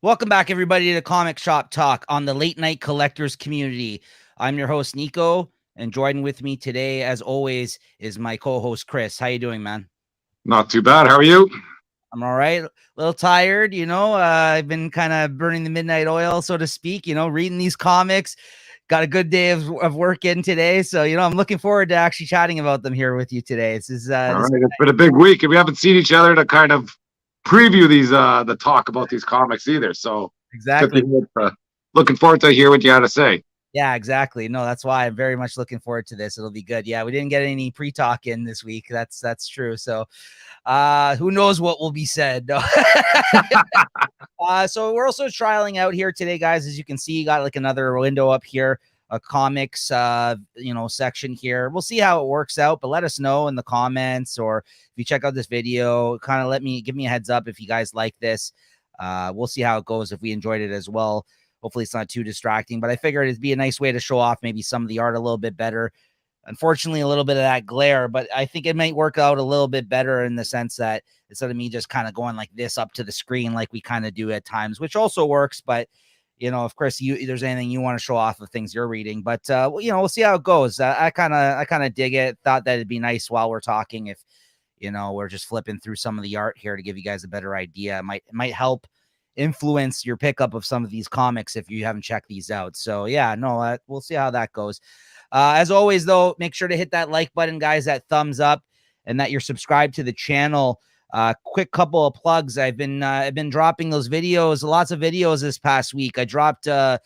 Welcome back, everybody, to Comic Shop Talk on the Late Night Collectors Community. I'm your host, Nico, and joining with me today, as always, is my co-host, Chris. How you doing, man? Not too bad. How are you? I'm all right. A little tired, I've been kind of burning the midnight oil, so to speak, reading these comics. Got a good day of work in today. So, I'm looking forward to actually chatting about them here with you today. All right. It's been a big week, and we haven't seen each other to kind of preview these the talk about these comics either. So exactly. Looking forward to hear what you had to say. Yeah, exactly. No, that's why I'm very much looking forward to this. It'll be good. Yeah, we didn't get any pre-talk in this week. That's true. So who knows what will be said. No. So we're also trialing out here today, guys. As you can see, got like another window up here, a comics section here. We'll see how it works out, but let us know in the comments, or if you check out this video, kind of give me a heads up if you guys like this. We'll see how it goes, if we enjoyed it as well. Hopefully it's not too distracting, but I figured it'd be a nice way to show off maybe some of the art a little bit better. Unfortunately, a little bit of that glare, but I think it might work out a little bit better in the sense that instead of me just kind of going like this up to the screen like we kind of do at times, which also works. But, if Chris, there's anything you want to show off of things you're reading, but, we'll see how it goes. I kind of dig it. Thought that it'd be nice while we're talking if, we're just flipping through some of the art here to give you guys a better idea. It might help influence your pickup of some of these comics if you haven't checked these out. So yeah, no, we'll see how that goes. As always, though, make sure to hit that like button, guys, that thumbs up, and that you're subscribed to the channel. Quick couple of plugs. I've been dropping those videos, lots of videos this past week. I dropped I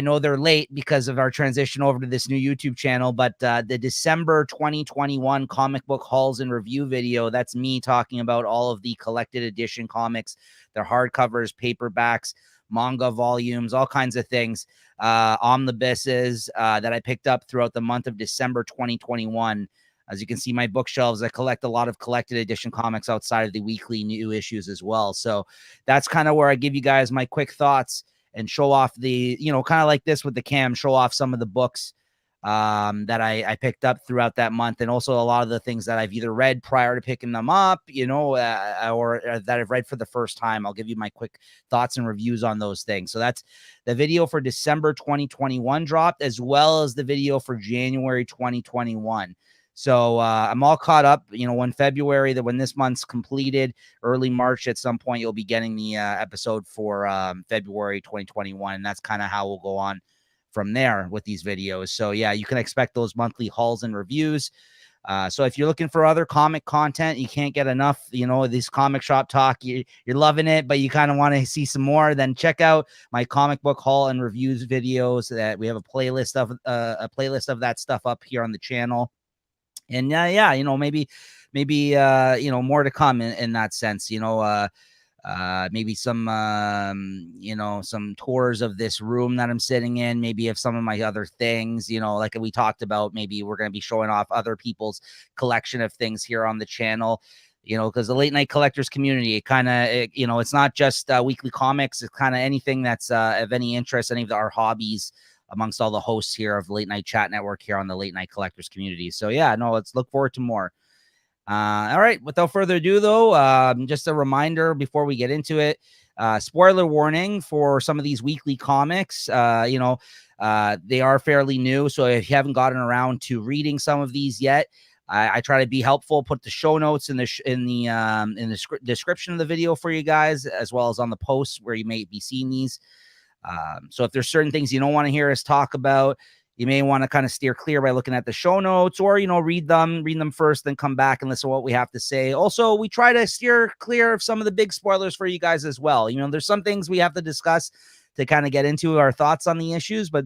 know they're late because of our transition over to this new YouTube channel, but the December 2021 comic book hauls and review video, that's me talking about all of the collected edition comics, their hardcovers, paperbacks, manga volumes, all kinds of things, omnibuses that I picked up throughout the month of December 2021. As you can see, my bookshelves, I collect a lot of collected edition comics outside of the weekly new issues as well. So that's kind of where I give you guys my quick thoughts and show off the, kind of like this with the cam, show off some of the books that I picked up throughout that month. And also a lot of the things that I've either read prior to picking them up, or that I've read for the first time. I'll give you my quick thoughts and reviews on those things. So that's the video for December 2021 dropped, as well as the video for January 2021. So I'm all caught up, when February, when this month's completed, early March at some point, you'll be getting the episode for February 2021. And that's kind of how we'll go on from there with these videos. So yeah, you can expect those monthly hauls and reviews. So if you're looking for other comic content, you can't get enough, this Comic Shop Talk, you're loving it, but you kind of want to see some more, then check out my comic book haul and reviews videos. That we have a playlist of that stuff up here on the channel. And maybe more to come in that sense, maybe some some tours of this room that I'm sitting in, maybe of some of my other things, like we talked about. Maybe we're going to be showing off other people's collection of things here on the channel, because the Late Night Collectors Community, it's not just weekly comics. It's kind of anything that's of any interest, any of our hobbies amongst all the hosts here of the Late Night Chat Network here on the Late Night Collectors Community. So yeah, no, let's look forward to more. All right, without further ado, though, just a reminder before we get into it, spoiler warning for some of these weekly comics. They are fairly new, so if you haven't gotten around to reading some of these yet, I try to be helpful, put the show notes in the description of the video for you guys, as well as on the posts where you may be seeing these. So if there's certain things you don't want to hear us talk about, you may want to kind of steer clear by looking at the show notes, or, read them first, then come back and listen to what we have to say. Also, we try to steer clear of some of the big spoilers for you guys as well. There's some things we have to discuss to kind of get into our thoughts on the issues, but,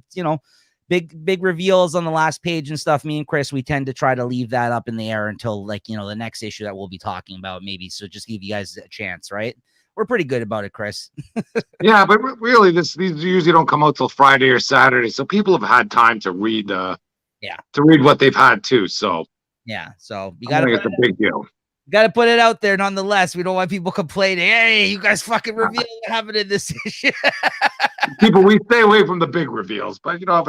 big reveals on the last page and stuff. Me and Chris, we tend to try to leave that up in the air until the next issue that we'll be talking about maybe. So just give you guys a chance, right? We're pretty good about it, Chris. Yeah, but really, these usually don't come out till Friday or Saturday, so people have had time to read. To read what they've had too. So yeah, so you got to. It's a big deal. You got to put it out there, nonetheless. We don't want people complaining. Hey, you guys fucking reveal what happened in this issue. We stay away from the big reveals, but if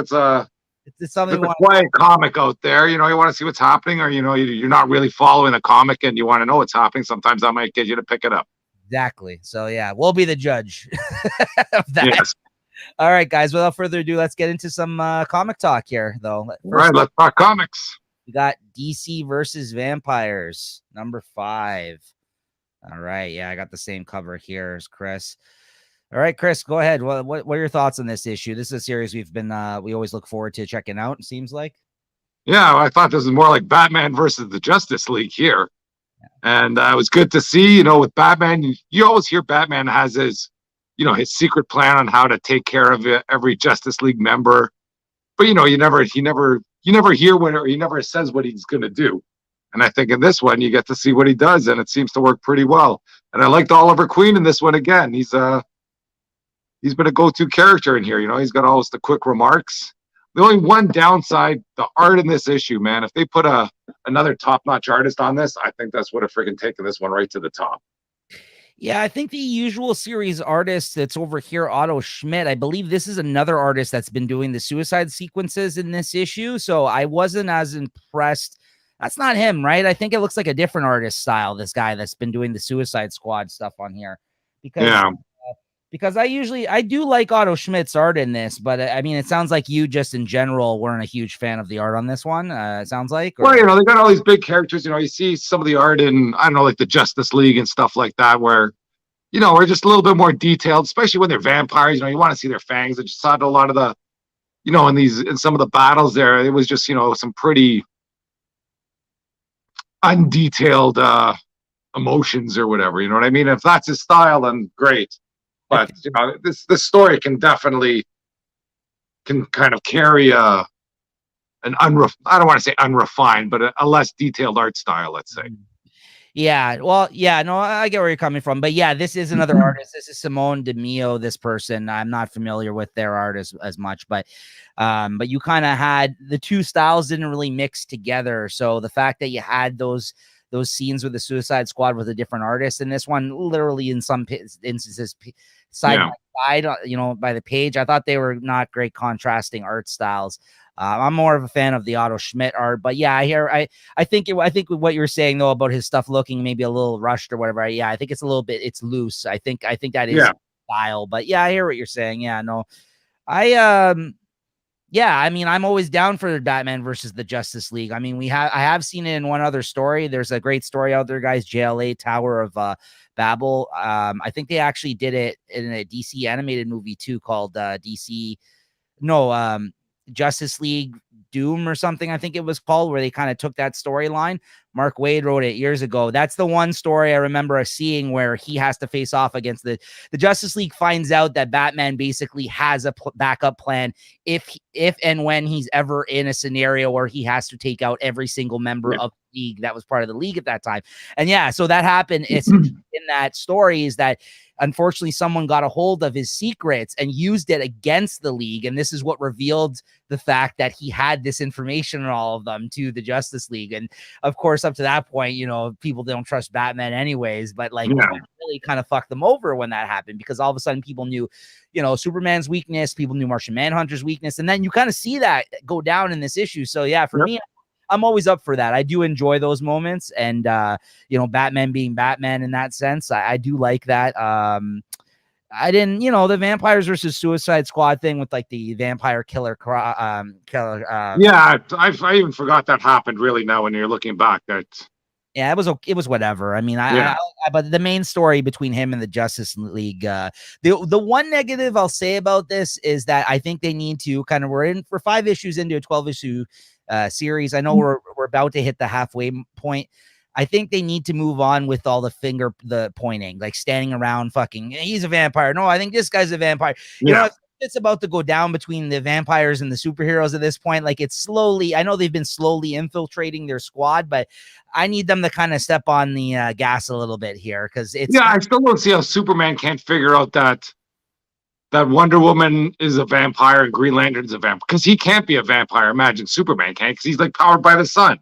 it's something a quiet comic out there, you want to see what's happening, or you're not really following a comic and you want to know what's happening. Sometimes that might get you to pick it up. Exactly. So yeah, we'll be the judge of that. Yes. All right, guys. Without further ado, let's get into some comic talk here, though. All right, let's talk comics. We got DC versus Vampires, number 5. All right, yeah, I got the same cover here as Chris. All right, Chris, go ahead. What are your thoughts on this issue? This is a series we always look forward to checking out. It seems like. Yeah, I thought this was more like Batman versus the Justice League here. And it was good to see, with Batman, you always hear Batman has his secret plan on how to take care of every Justice League member. But, he never hear what, or he never says what he's going to do. And I think in this one, you get to see what he does, and it seems to work pretty well. And I liked Oliver Queen in this one again. He's been a go-to character in here. He's got always the quick remarks. The only one downside, the art in this issue, man, if they put another top-notch artist on this, I think that's what have freaking taken this one right to the top. Yeah, I think the usual series artist that's over here, Otto Schmidt, I believe this is another artist that's been doing the suicide sequences in this issue. So I wasn't as impressed. That's not him, right? I think it looks like a different artist style, this guy that's been doing the Suicide Squad stuff on here. Because I do like Otto Schmidt's art in this, but I mean, it sounds like you just in general weren't a huge fan of the art on this one. It sounds like. Well, they got all these big characters. You see some of the art in, I don't know, like the Justice League and stuff like that, where, we're just a little bit more detailed, especially when they're vampires. You want to see their fangs. I just saw a lot of the, in some of the battles there, it was just, some pretty undetailed emotions or whatever. You know what I mean? If that's his style, then great. But this story can definitely kind of carry I don't want to say unrefined, but a less detailed art style, let's say. Yeah, well, yeah, no, I get where you're coming from, but yeah, this is another artist. This is Simone DeMeo. This person, I'm not familiar with their art as much, but you kind of had the two styles didn't really mix together. So the fact that you had those scenes with the Suicide Squad with a different artist in this one, literally in some instances side by side, by the page, I thought they were not great contrasting art styles. I'm more of a fan of the Otto Schmidt art, but yeah, I think what you're saying though about his stuff looking maybe a little rushed or whatever. Yeah, I think it's loose. I think that is style, but yeah, I hear what you're saying. Yeah, no, yeah, I mean, I'm always down for Batman versus the Justice League. I mean, I have seen it in one other story. There's a great story out there, guys. JLA Tower of Babel. I think they actually did it in a DC animated movie too, called Justice League Doom or something, I think it was called, where they kind of took that storyline. Mark Waid wrote it years ago. That's the one story I remember seeing where he has to face off against the Justice League, finds out that Batman basically has a backup plan if and when he's ever in a scenario where he has to take out every single member of the league that was part of the league at that time. And yeah, so that happened. It's in that story is that unfortunately someone got a hold of his secrets and used it against the league. And this is what revealed the fact that he had this information on all of them to the Justice League. And of course, up to that point, people don't trust Batman anyways, but really kind of fucked them over when that happened, because all of a sudden people knew, Superman's weakness, people knew Martian Manhunter's weakness. And then you kind of see that go down in this issue. So yeah, for me, I'm always up for that. I do enjoy those moments, and Batman being Batman in that sense, I do like that. I didn't, the Vampires versus Suicide Squad thing with like the vampire killer. Yeah, I even forgot that happened. Really, now when you're looking back, yeah, it was whatever. I mean, but the main story between him and the Justice League, the one negative I'll say about this is that I think they need to we're in for 5 issues into a 12-issue series. I know we're about to hit the halfway point. I think they need to move on with all the pointing, like standing around fucking, he's a vampire. No, I think this guy's a vampire. It's about to go down between the vampires and the superheroes at this point. Like, it's slowly, I know they've been slowly infiltrating their squad, but I need them to kind of step on the gas a little bit here, because it's I still don't see how Superman can't figure out that Wonder Woman is a vampire and Green Lantern's a vampire, because he can't be a vampire. Imagine Superman can't, because he's like powered by the sun.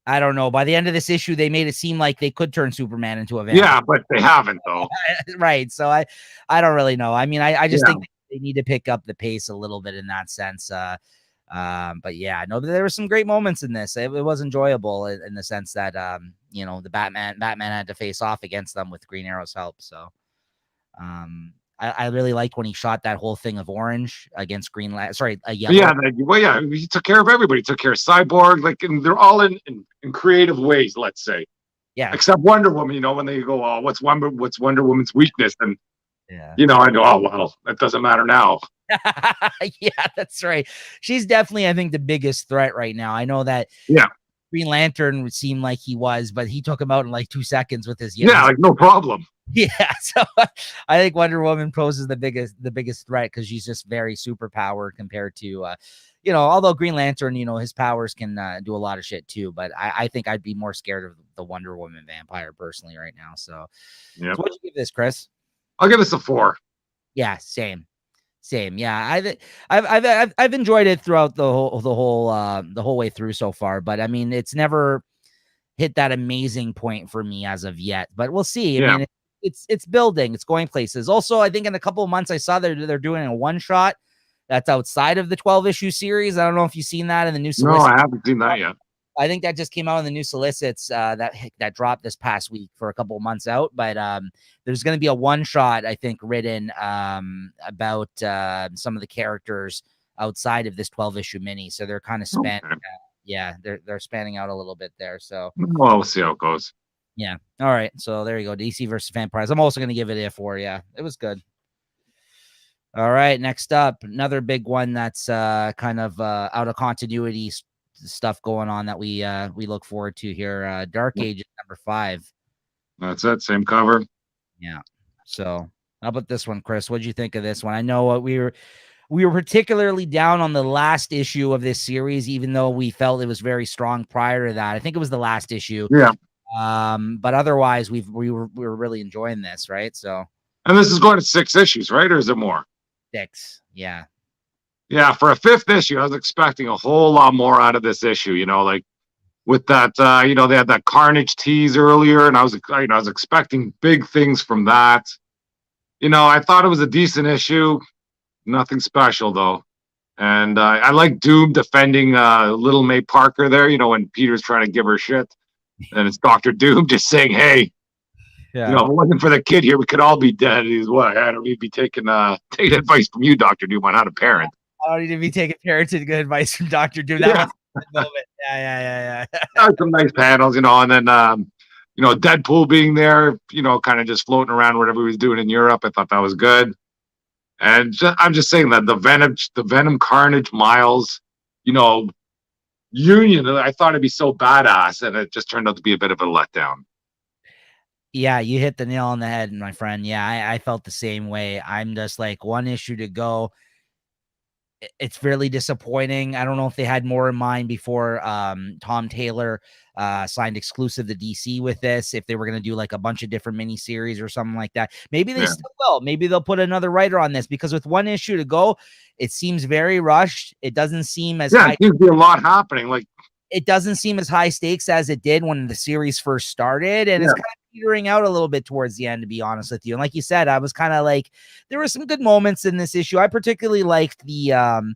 I don't know. By the end of this issue, they made it seem like they could turn Superman into a vampire. Yeah, but they haven't though. Right. So I don't really know. I mean, I just think they need to pick up the pace a little bit in that sense. But yeah, no, there were some great moments in this. It was enjoyable in the sense that you know, the Batman had to face off against them with Green Arrow's help. So I really liked when he shot that whole thing of orange against a yellow. Yeah, well, yeah, he took care of everybody. He took care of Cyborg, like, and they're all in creative ways, let's say. Yeah, except Wonder Woman, you know, when they go, oh, what's Wonder Woman's weakness? And yeah, you know, I know, oh well, that doesn't matter now. yeah, that's right. She's definitely, I think, the biggest threat right now. I know that. Yeah. Green Lantern would seem like he was, but he took him out in like 2 seconds with his like no problem. Yeah, so I think Wonder Woman poses the biggest threat because she's just very super powered compared to you know, although Green Lantern, you know, his powers can do a lot of shit too, but I think I'd be more scared of the Wonder Woman vampire personally right now. So, yeah. So what'd you give this, Chris? I'll give this a 4. Yeah, same. Yeah, I've enjoyed it throughout the whole way through so far, but I mean, it's never hit that amazing point for me as of yet. But we'll see. I mean, it's building, it's going places. Also, I think in a couple of months, I saw they're doing a one shot that's outside of the 12-issue series. I don't know if you've seen that in the new solicit. No, I haven't seen that yet. I think that just came out in the new solicits that dropped this past week for a couple of months out. But there's going to be a one shot, I think, written about some of the characters outside of this 12-issue mini. So they're kind of spanning. Okay. They're spanning out a little bit there. So well, we'll see how it goes. Yeah. All right. So there you go. DC versus Vampires. I'm also going to give it a 4. Yeah, it was good. All right. Next up, another big one that's kind of out of continuity stuff going on that we look forward to here. Dark Ages #5. That's it. Same cover. Yeah. So how about this one, Chris? What'd you think of this one? I know we were particularly down on the last issue of this series, even though we felt it was very strong prior to that. I think it was the last issue. Yeah. But otherwise we were really enjoying this, right? So, and this is going to 6 issues, right? Or is it more? 6. Yeah. Yeah. For a 5th issue, I was expecting a whole lot more out of this issue, you know, like with that, you know, they had that Carnage tease earlier, and I was expecting big things from that. You know, I thought it was a decent issue. Nothing special though. And I like Doom defending little May Parker there, you know, when Peter's trying to give her shit. And it's Dr. Doom just saying, hey, you know, if it wasn't for the kid here, we could all be dead. He's what? I don't need to be taking advice from you, Dr. Doom, on how to parent. I don't need to be taking parenting good advice from Dr. Doom. That was a moment. Yeah. Some nice panels, you know, and then you know, Deadpool being there, you know, kind of just floating around whatever he was doing in Europe. I thought that was good. And I'm just saying that the Venom Carnage Miles, you know, union, I thought it'd be so badass, and it just turned out to be a bit of a letdown. Yeah, you hit the nail on the head, my friend. Yeah, I felt the same way. I'm just like, one issue to go. It's really disappointing. I don't know if they had more in mind before Tom Taylor signed exclusive to DC with this, if they were going to do like a bunch of different miniseries or something like that. Maybe they still will. Maybe they'll put another writer on this, because with one issue to go, it seems very rushed. It doesn't seem as high. It seems to be a lot happening. Like, it doesn't seem as high stakes as it did when the series first started. And it's kind of petering out a little bit towards the end, to be honest with you. And like you said, I was kind of like, there were some good moments in this issue. I particularly liked the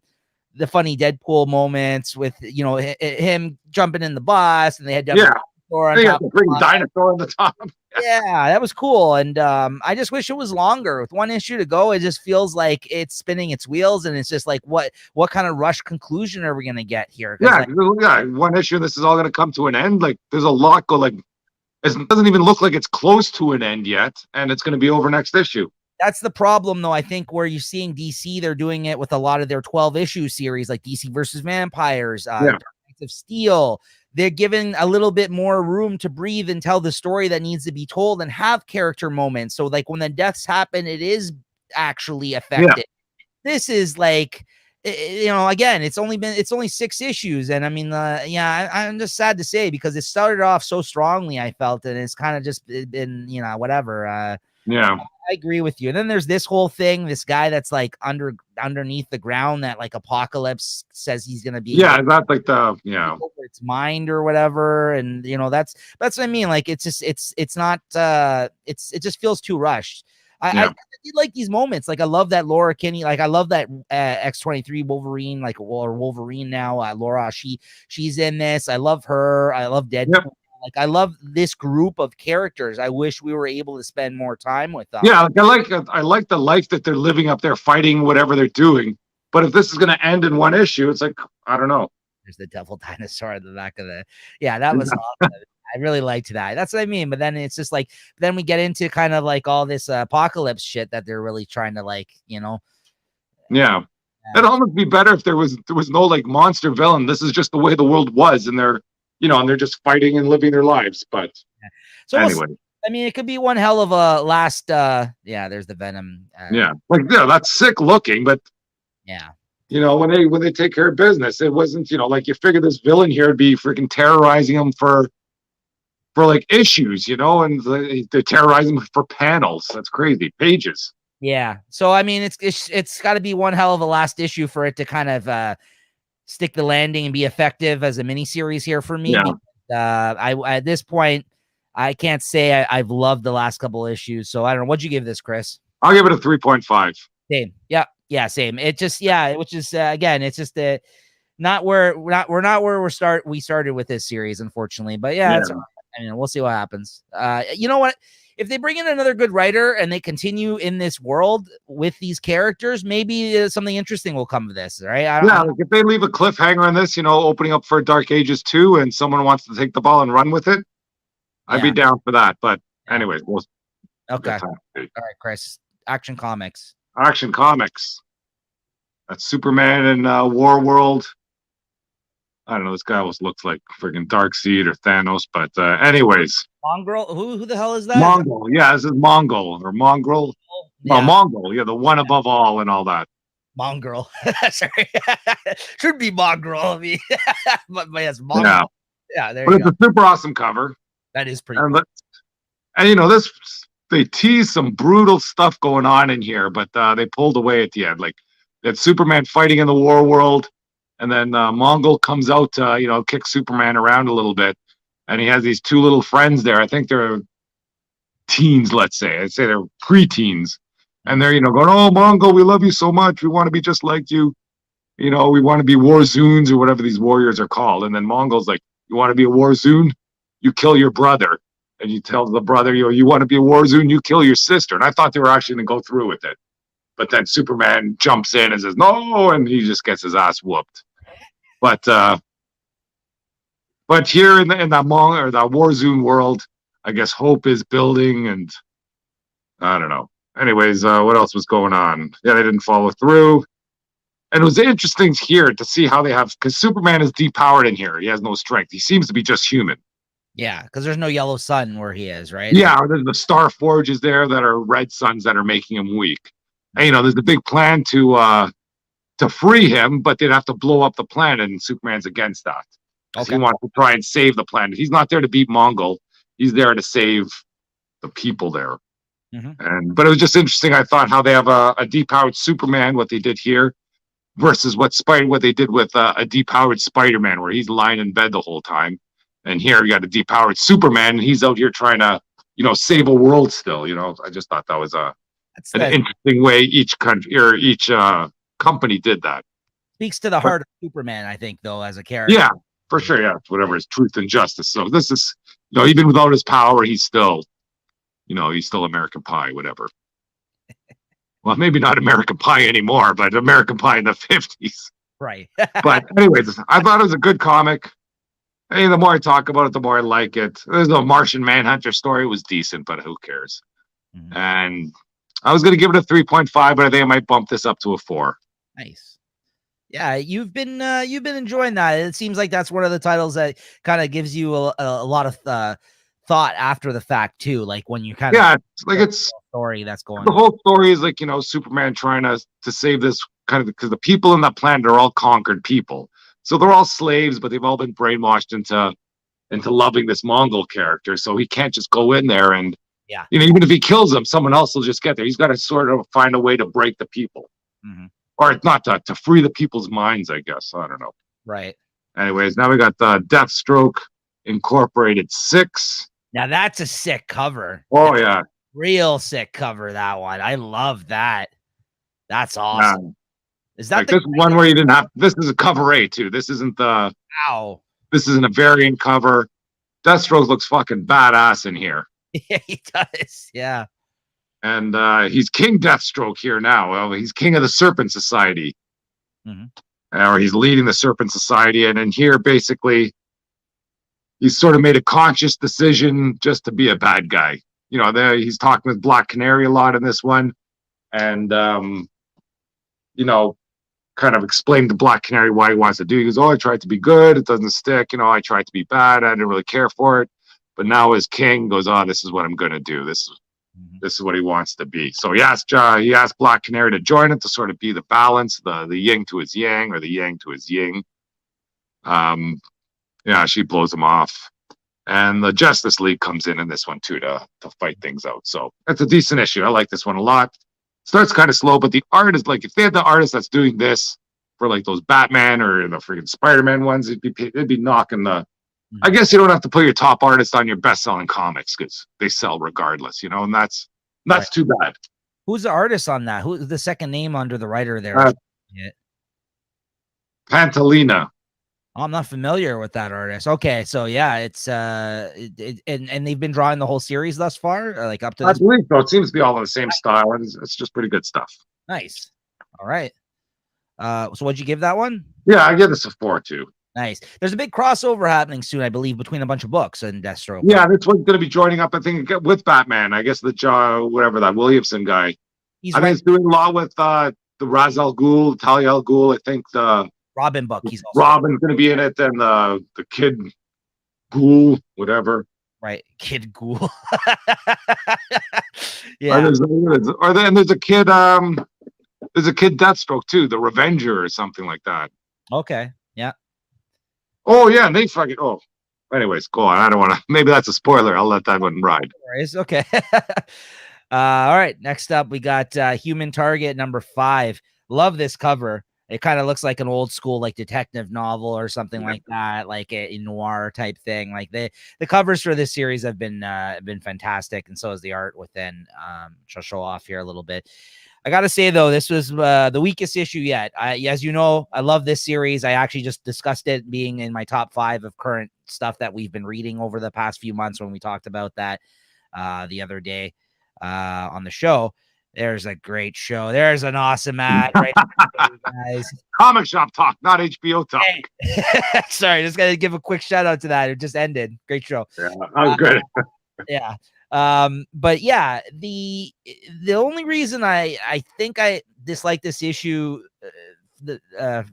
funny Deadpool moments with, you know, him jumping in the bus, and they had dinosaur on the top. Yeah, that was cool. And I just wish it was longer. With one issue to go, it just feels like it's spinning its wheels, and it's just like, what kind of rush conclusion are we going to get here? One issue, this is all going to come to an end. Like, there's a lot it doesn't even look like it's close to an end yet, and it's going to be over next issue. That's the problem, though. I think where you're seeing DC, they're doing it with a lot of their 12-issue series, like DC versus Vampires, Dark Knights of Steel. They're given a little bit more room to breathe and tell the story that needs to be told, and have character moments. So like when the deaths happen, it is actually effective. This is like, you know, again, it's only 6 issues. And I mean, I'm just sad to say, because it started off so strongly, I felt, and it's kind of just been, you know, whatever. I agree with you. And then there's this whole thing, this guy that's like underneath the ground, that like Apocalypse says he's gonna be. Yeah, that's like over its mind or whatever. And you know, that's what I mean. Like, it's just it's not it just feels too rushed. I did like these moments. Like I love that Laura Kinney. Like I love that X-23 Wolverine, like or Wolverine now. Laura, she's in this. I love her. I love Deadpool. Yep. Like I love this group of characters. I wish we were able to spend more time with them. Yeah, I like the life that they're living up there, fighting whatever they're doing. But if this is going to end in one issue, it's like I don't know. There's the devil dinosaur at the back of the. Yeah, that was awesome. I really liked that. That's what I mean. But then it's just like, then we get into kind of like all this apocalypse shit that they're really trying to like, you know. Yeah. It'd almost be better if there was no like monster villain. This is just the way the world was, and they're and they're just fighting and living their lives. But so anyway, I mean, it could be one hell of a last. There's the Venom. That's sick looking, but yeah. When they take care of business, it wasn't like you figure this villain here would be freaking terrorizing them for like issues, and they're terrorizing them for panels. That's crazy, pages. Yeah. So I mean, it's got to be one hell of a last issue for it to kind of stick the landing and be effective as a miniseries here for me. Yeah. I at this point, I can't say I've loved the last couple issues. So I don't know. What'd you give this, Chris? I'll give it a 3.5. Same. Yeah, same. It just which is again, it's just we're not where we started with this series, unfortunately. But it's, I mean, we'll see what happens. You know what? If they bring in another good writer and they continue in this world with these characters, maybe something interesting will come of this, right? Like if they leave a cliffhanger on this, opening up for Dark Ages 2 and someone wants to take the ball and run with it, I'd be down for that. But anyways, okay. All right, Chris. Action Comics. That's Superman in War World. I don't know. This guy almost looks like freaking Darkseid or Thanos, but anyways. Mongrel? Who the hell is that? Mongol. Yeah, this is Mongol or Mongrel. Yeah. Mongol. Yeah, the one above all and all that. Mongrel. Sorry. Should be Mongrel. I mean, but yes, Mongrel. Yeah, there you go. It's a super awesome cover. That is pretty cool. And this, they tease some brutal stuff going on in here, but they pulled away at the end. Like that Superman fighting in the war world. And then Mongol comes out to, kick Superman around a little bit. And he has these two little friends there. I think they're teens, let's say. I'd say they're preteens. And they're, going, oh, Mongol, we love you so much. We want to be just like you. We want to be Warzoons or whatever these warriors are called. And then Mongol's like, you want to be a Warzoon? You kill your brother. And you tell the brother, you want to be a Warzoon? You kill your sister. And I thought they were actually going to go through with it. But then Superman jumps in and says, no, and he just gets his ass whooped. But here in the Warzone world, I guess hope is building, and I don't know. Anyways, what else was going on? Yeah, they didn't follow through. And it was interesting here to see how they have, because Superman is depowered in here. He has no strength. He seems to be just human. Yeah, because there's no yellow sun where he is, right? Yeah, there's the Star Forges there that are red suns that are making him weak. And, there's the big plan to free him, but they'd have to blow up the planet, and Superman's against that. Okay. He wants to try and save the planet. He's not there to beat Mongol. He's there to save the people there. Mm-hmm. But it was just interesting. I thought how they have a depowered Superman, what they did here, versus what they did with a depowered Spider-Man, where he's lying in bed the whole time. And here you got a depowered Superman, and he's out here trying to, save a world still. I just thought that was an interesting way each country or each company did that. Speaks to the heart of Superman, I think, though, as a character. Yeah, for sure. Yeah, whatever is truth and justice. So this is, even without his power, he's still, he's still American Pie, whatever. Well, maybe not American Pie anymore, but American Pie in the 50s. Right. But anyways, I thought it was a good comic. Hey, the more I talk about it, the more I like it. There's no Martian Manhunter story. It was decent, but who cares? Mm-hmm. And I was going to give it a 3.5, but I think I might bump this up to a 4. Nice. Yeah, you've been enjoying that. It seems like that's one of the titles that kind of gives you a lot of thought after the fact too. Like when you kind of it's story that's going. The whole story is like Superman trying to save this kind of, because the people in that planet are all conquered people, so they're all slaves, but they've all been brainwashed into loving this Mongol character. So he can't just go in there and. Yeah. Even if he kills them, someone else will just get there. He's got to sort of find a way to break the people. Mm-hmm. Or not to free the people's minds, I guess. I don't know. Right. Anyways, now we got Deathstroke Incorporated 6. Now that's a sick cover. Oh, yeah. Real sick cover, that one. I love that. That's awesome. Yeah. Is that Like the this one where you didn't have. This is a cover A too. This isn't the. wow? This isn't a variant cover. Deathstroke looks fucking badass in here. Yeah, he does. Yeah. And he's King Deathstroke here now. Well, he's king of the Serpent Society, or he's leading the Serpent Society. And in here, basically, he's sort of made a conscious decision just to be a bad guy. You know, he's talking with Black Canary a lot in this one, and you know, kind of explained to Black Canary why he wants to do. He goes, "Oh, I tried to be good, it doesn't stick. You know, I tried to be bad, I didn't really care for it, but now as king, goes, oh, this is what I'm gonna do. This is what he wants to be." So he asked Black Canary to join it to sort of be the balance, the yin to his yang, or the yang to his yin. Yeah, she blows him off. And the Justice League comes in this one too to fight things out. So it's a decent issue. I like this one a lot. Starts kind of slow, but the art is like, if they had the artist that's doing this for like those Batman or the freaking Spider-Man ones, they'd be knocking the. I guess you don't have to put your top artist on your best-selling comics because they sell regardless, you know, and that's right. Too bad. Who's the artist on that? Who's the second name under the writer there? Pantalina. Oh, I'm not familiar with that artist. Okay, so yeah, it's and they've been drawing the whole series thus far, like up to this. I believe so. It seems to be all in the same style, and it's just pretty good stuff. Nice. All right. So what'd you give that one? Yeah, I give this a 4 too. Nice. There's a big crossover happening soon, I believe, between a bunch of books and Deathstroke. Yeah, this one's going to be joining up, I think, with Batman. I guess whatever that Williamson guy. I think he's doing a lot with the Ra's al Ghul, Talia al Ghul. I think the Robin book. He's also Robin's going to be in it, and the Kid Ghoul, whatever. Right, Kid Ghoul. Yeah. There's a kid. There's a kid Deathstroke too, the Revenger or something like that. Okay. Yeah. Oh yeah, and they fucking. Oh, anyways, go on. I don't want to. Maybe that's a spoiler. I'll let that one ride. Okay. All right. Next up, we got Human Target number 5. Love this cover. It kind of looks like an old school like detective novel or something like that, like a noir type thing. Like the covers for this series have been fantastic, and so is the art within. I'll show off here a little bit. I gotta say though, this was the weakest issue yet. As you know, I love this series. I actually just discussed it being in my top 5 of current stuff that we've been reading over the past few months when we talked about that the other day on the show. There's a great show. There's an awesome ad, right? Guys. Comic shop talk, not HBO talk. Hey. Sorry, just gotta give a quick shout out to that. It just ended. Great show. Yeah, that was good. Yeah. But yeah, the only reason I think I dislike this issue out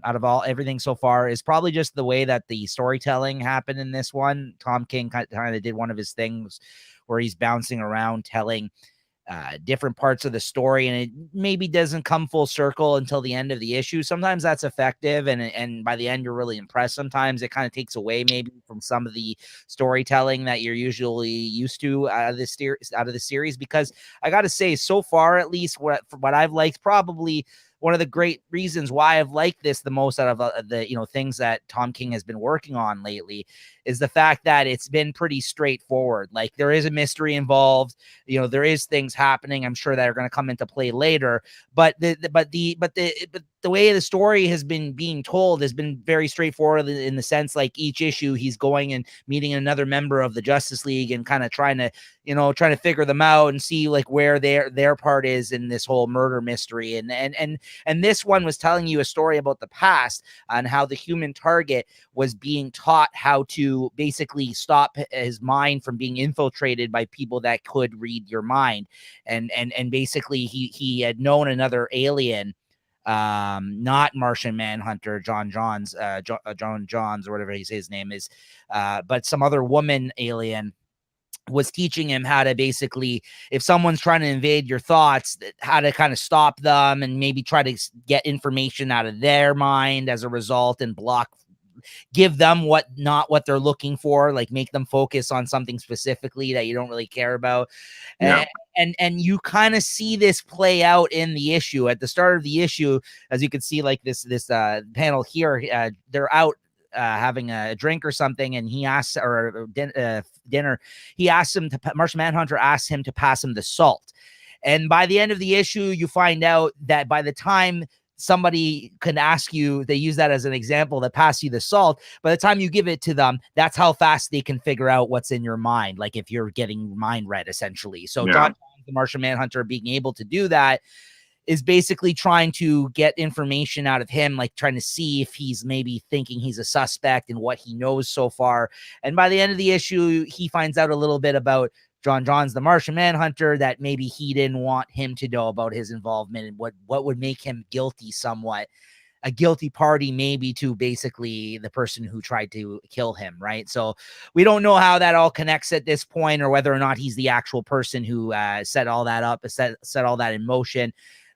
of everything so far is probably just the way that the storytelling happened in this one. Tom King kind of did one of his things where he's bouncing around telling different parts of the story, and it maybe doesn't come full circle until the end of the issue. Sometimes that's effective, and by the end you're really impressed. Sometimes it kind of takes away maybe from some of the storytelling that you're usually used to out of the series, because I got to say, so far at least, what I've liked, probably one of the great reasons why I've liked this the most out of the things that Tom King has been working on lately is the fact that it's been pretty straightforward. Like, there is a mystery involved, there is things happening, I'm sure, that are going to come into play later, but the way the story has been being told has been very straightforward in the sense, like, each issue he's going and meeting another member of the Justice League and kind of trying to figure them out and see like where their part is in this whole murder mystery. And this one was telling you a story about the past and how the Human Target was being taught how to basically stop his mind from being infiltrated by people that could read your mind. And basically he had known another alien, not Martian Manhunter, John Johns, or whatever his name is, but some other woman alien was teaching him how to basically, if someone's trying to invade your thoughts, how to kind of stop them and maybe try to get information out of their mind as a result and give them not what they're looking for, like make them focus on something specifically that you don't really care about. Yeah. And you kind of see this play out in the issue. At the start of the issue, as you can see, like this panel here, they're out having a drink or something, and he asks, or dinner, he asks him to, Martian Manhunter asks him to pass him the salt. And by the end of the issue, you find out that by the time somebody can ask you, they use that as an example, that pass you the salt, by the time you give it to them, that's how fast they can figure out what's in your mind, like if you're getting mind read, essentially. So John, the Martian Manhunter, being able to do that is basically trying to get information out of him, like trying to see if he's maybe thinking he's a suspect and what he knows so far. And by the end of the issue, he finds out a little bit about John Johns, the Martian Manhunter, that maybe he didn't want him to know about his involvement and what would make him guilty somewhat, a guilty party maybe to basically the person who tried to kill him, right? So we don't know how that all connects at this point, or whether or not he's the actual person who set all that up, set all that in motion.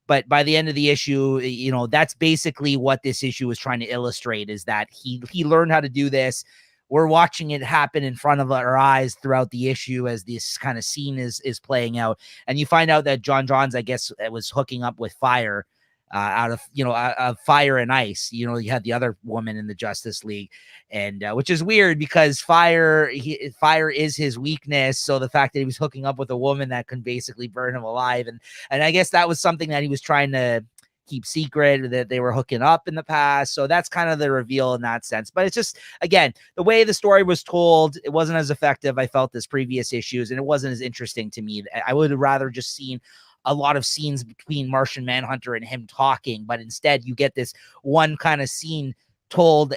But by the end of the issue, you know, that's basically what this issue is trying to illustrate, is that he learned how to do this. We're watching it happen in front of our eyes throughout the issue as this kind of scene is playing out. And you find out that John Johns, I guess, was hooking up with Fire, out of Fire and Ice. You know, you had the other woman in the Justice League, and which is weird because Fire is his weakness. So the fact that he was hooking up with a woman that can basically burn him alive, and I guess that was something that he was trying to keep secret, that they were hooking up in the past. So that's kind of the reveal in that sense. But it's just, again, the way the story was told, it wasn't as effective, I felt, as previous issues, and it wasn't as interesting to me. I would have rather just seen a lot of scenes between Martian Manhunter and him talking, but instead you get this one kind of scene told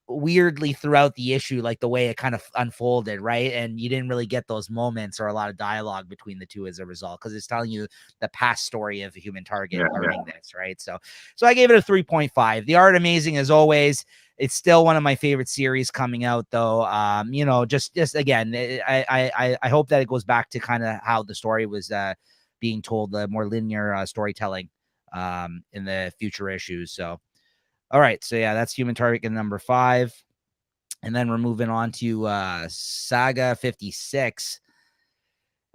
weirdly throughout the issue, like the way it kind of unfolded, right? And you didn't really get those moments or a lot of dialogue between the two as a result, because it's telling you the past story of a Human Target learning this, right? So I gave it a 3.5. The art amazing as always. It's still one of my favorite series coming out, though. You know, just again, I hope that it goes back to kind of how the story was being told, the more linear storytelling in the future issues. So all right, so yeah, that's Human Target number 5. And then we're moving on to Saga 56.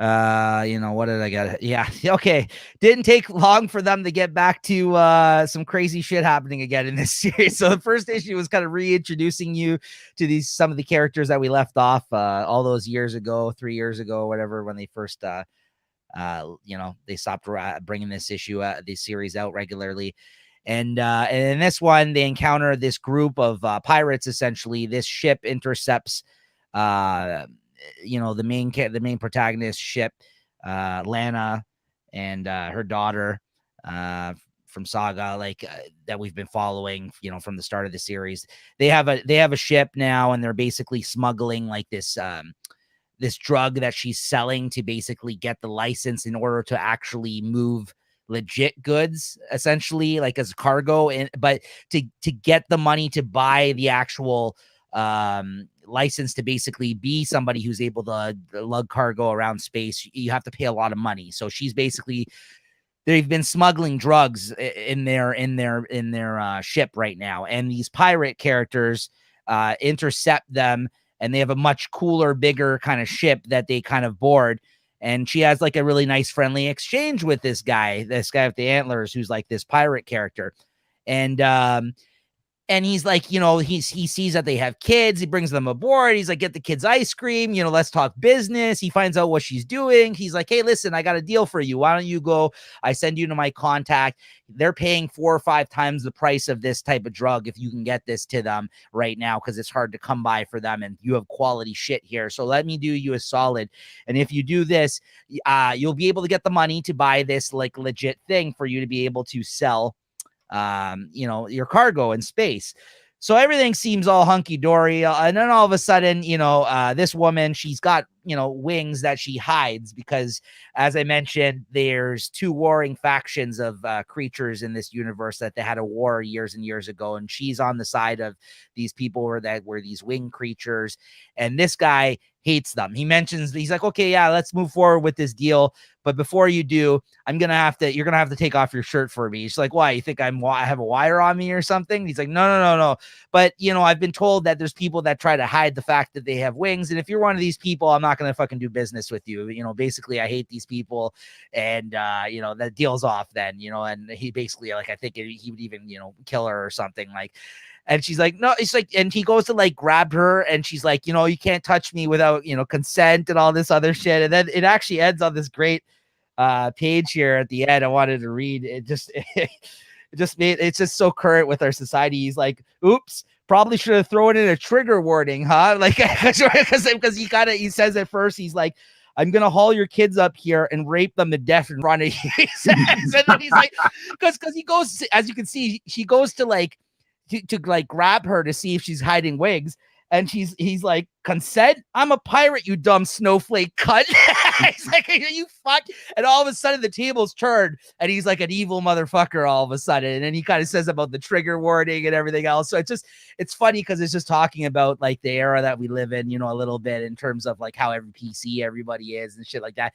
You know, what did I get? Yeah, okay. Didn't take long for them to get back to some crazy shit happening again in this series. So the first issue was kind of reintroducing you to some of the characters that we left off all those years ago, 3 years ago, whatever, when they first you know, they stopped bringing this series out regularly. And in this one, they encounter this group of pirates. Essentially, this ship intercepts, you know, the main protagonist ship, Lana, and her daughter from Saga, like that we've been following, you know, from the start of the series. They have a ship now, and they're basically smuggling like this drug that she's selling to basically get the license in order to actually move legit goods, essentially, like as cargo, but to get the money to buy the actual license to basically be somebody who's able to lug cargo around space, you have to pay a lot of money. So she's basically, they've been smuggling drugs in their ship right now, and these pirate characters intercept them, and they have a much cooler, bigger kind of ship that they kind of board. And she has like a really nice friendly exchange with this guy with the antlers, who's like this pirate character. And he's like, you know, he sees that they have kids. He brings them aboard. He's like, get the kids ice cream. You know, let's talk business. He finds out what she's doing. He's like, hey, listen, I got a deal for you. Why don't you go? I send you to my contact. They're paying 4 or 5 times the price of this type of drug if you can get this to them right now, because it's hard to come by for them, and you have quality shit here. So let me do you a solid. And if you do this, you'll be able to get the money to buy this like legit thing for you to be able to sell you know, your cargo in space. So everything seems all hunky-dory. And then all of a sudden, you know, this woman, she's got, you know, wings that she hides because, as I mentioned, there's 2 warring factions of creatures in this universe that they had a war years and years ago. And she's on the side of these people that were these wing creatures. And this guy hates them. He mentions, he's like, okay, yeah, let's move forward with this deal, But before you do, you're gonna have to take off your shirt for me. She's like, why? You think I have a wire on me or something? He's like, no. But I've been told that there's people that try to hide the fact that they have wings. And if you're one of these people, I'm not gonna fucking do business with you. Basically I hate these people. And that deal's off then, and he basically, like, I think he would even, kill her or something, like. And she's like, no, it's like, and he goes to like grab her and she's like, you can't touch me without, consent and all this other shit. And then it actually ends on this great page here at the end. I wanted to read it. It's just so current with our society. He's like, oops, probably should have thrown in a trigger warning, huh? Like, because he says at first, he's like, I'm gonna haul your kids up here and rape them to death in front of you. He says, and then he's like, because he goes, as you can see, she goes to like to like grab her to see if she's hiding wigs, and he's like, consent? I'm a pirate, you dumb snowflake cunt. He's like, you fuck. And all of a sudden the tables turn and he's like an evil motherfucker all of a sudden. And then he kind of says about the trigger warning and everything else. So it's funny because it's just talking about like the era that we live in, a little bit in terms of like how every PC everybody is and shit like that.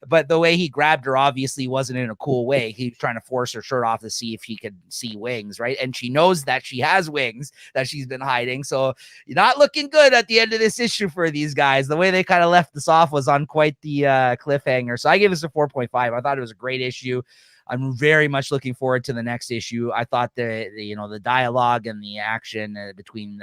But the way he grabbed her obviously wasn't in a cool way. He was trying to force her shirt off to see if he could see wings, right? And she knows that she has wings that she's been hiding. So you're not looking good at the end of this issue for these guys. The way they kind of left this off was on quite the cliffhanger. So I give this a 4.5. I thought it was a great issue. I'm very much looking forward to the next issue. I thought the dialogue and the action between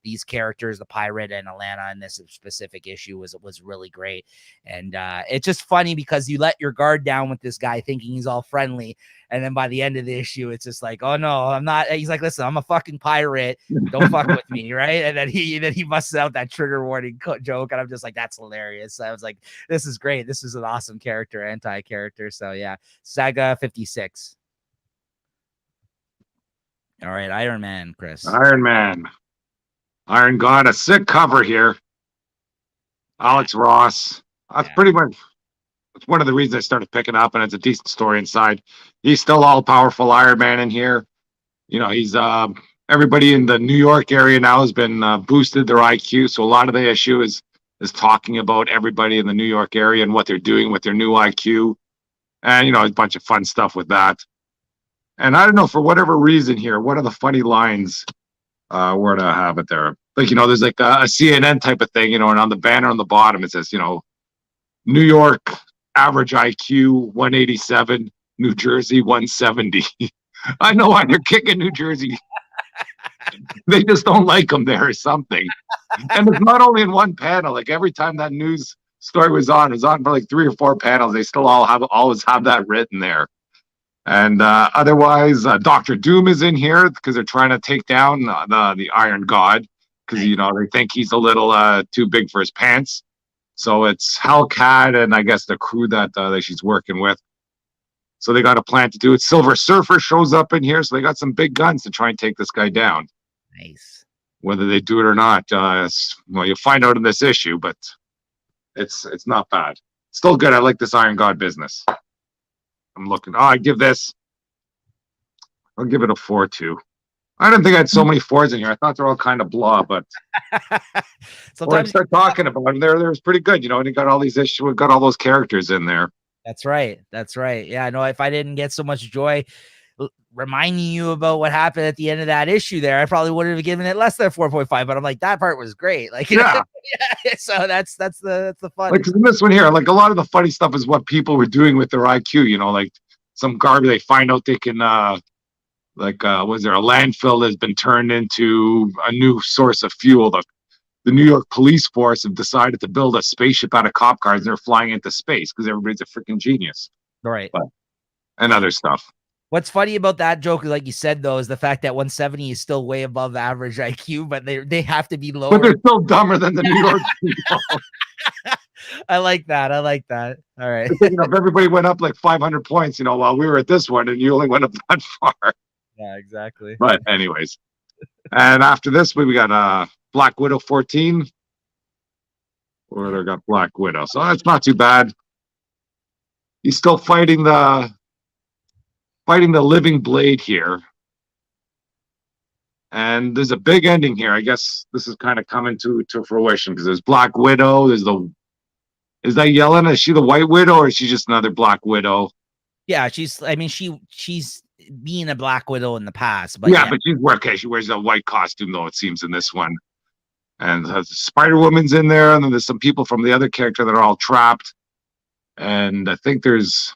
these characters, the pirate and Alana, in this specific issue was really great. And it's just funny because you let your guard down with this guy thinking he's all friendly, and then by the end of the issue, it's just like, oh no, I'm not. He's like, listen, I'm a fucking pirate. Don't fuck with me, right? And then he busts out that trigger warning joke, and I'm just like, that's hilarious. I was like, this is great. This is an awesome character, anti-character. So yeah, Saga 56. All right, Iron Man, Chris. Iron Man. Iron God, a sick cover here. Alex Ross. That's pretty much, it's one of the reasons I started picking up, and it's a decent story inside. He's still all powerful Iron Man in here. He's everybody in the New York area now has been boosted their IQ. So a lot of the issue is talking about everybody in the New York area and what they're doing with their new IQ. And, a bunch of fun stuff with that. And I don't know, for whatever reason here, one of the funny lines, where to have it there? Like, there's like a CNN type of thing, and on the banner on the bottom, it says, New York average IQ 187, New Jersey 170. I know why they're kicking New Jersey. They just don't like them there or something. And it's not only in one panel. Like every time that news story was on for like 3 or 4 panels. They still always have that written there. And otherwise, Doctor Doom is in here because they're trying to take down the Iron God because they think he's a little too big for his pants. So it's Hellcat and I guess the crew that she's working with. So they got a plan to do it. Silver Surfer shows up in here, so they got some big guns to try and take this guy down. Nice. Whether they do it or not, you'll find out in this issue, but it's not bad. Still good. I like this Iron God business. I'm looking. I'll give it a 4 too. I didn't think I had so many 4s in here. I thought they're all kind of blah, but when I start talking about them, they're pretty good, and you got all these issues, we've got all those characters in there. That's right. Yeah, I know if I didn't get so much joy reminding you about what happened at the end of that issue there, I probably would have given it less than 4.5, but I'm like, that part was great. Like, yeah. So that's the fun. Like in this one here, like a lot of the funny stuff is what people were doing with their IQ, like some garbage. They find out they can, was there a landfill that's been turned into a new source of fuel? The New York police force have decided to build a spaceship out of cop cars, and they're flying into space because everybody's a freaking genius. Right. And other stuff. What's funny about that joke, like you said, though, is the fact that 170 is still way above average IQ, but they have to be lower. But they're still dumber than the New York people. I like that. All right. If everybody went up like 500 points, while we were at this one, and you only went up that far. Yeah, exactly. But anyways. And after this, we got Black Widow 14. Or they got Black Widow. So that's not too bad. He's still fighting the living blade here. And there's a big ending here. I guess this is kind of coming to fruition because there's Black Widow. It's Is that Yelena? Is she the White Widow or is she just another Black Widow? Yeah, she's being a Black Widow in the past, but Yeah, yeah. but she wears a white costume though, it seems, in this one. And Spider Woman's in there, and then there's some people from the other character that are all trapped. And I think there's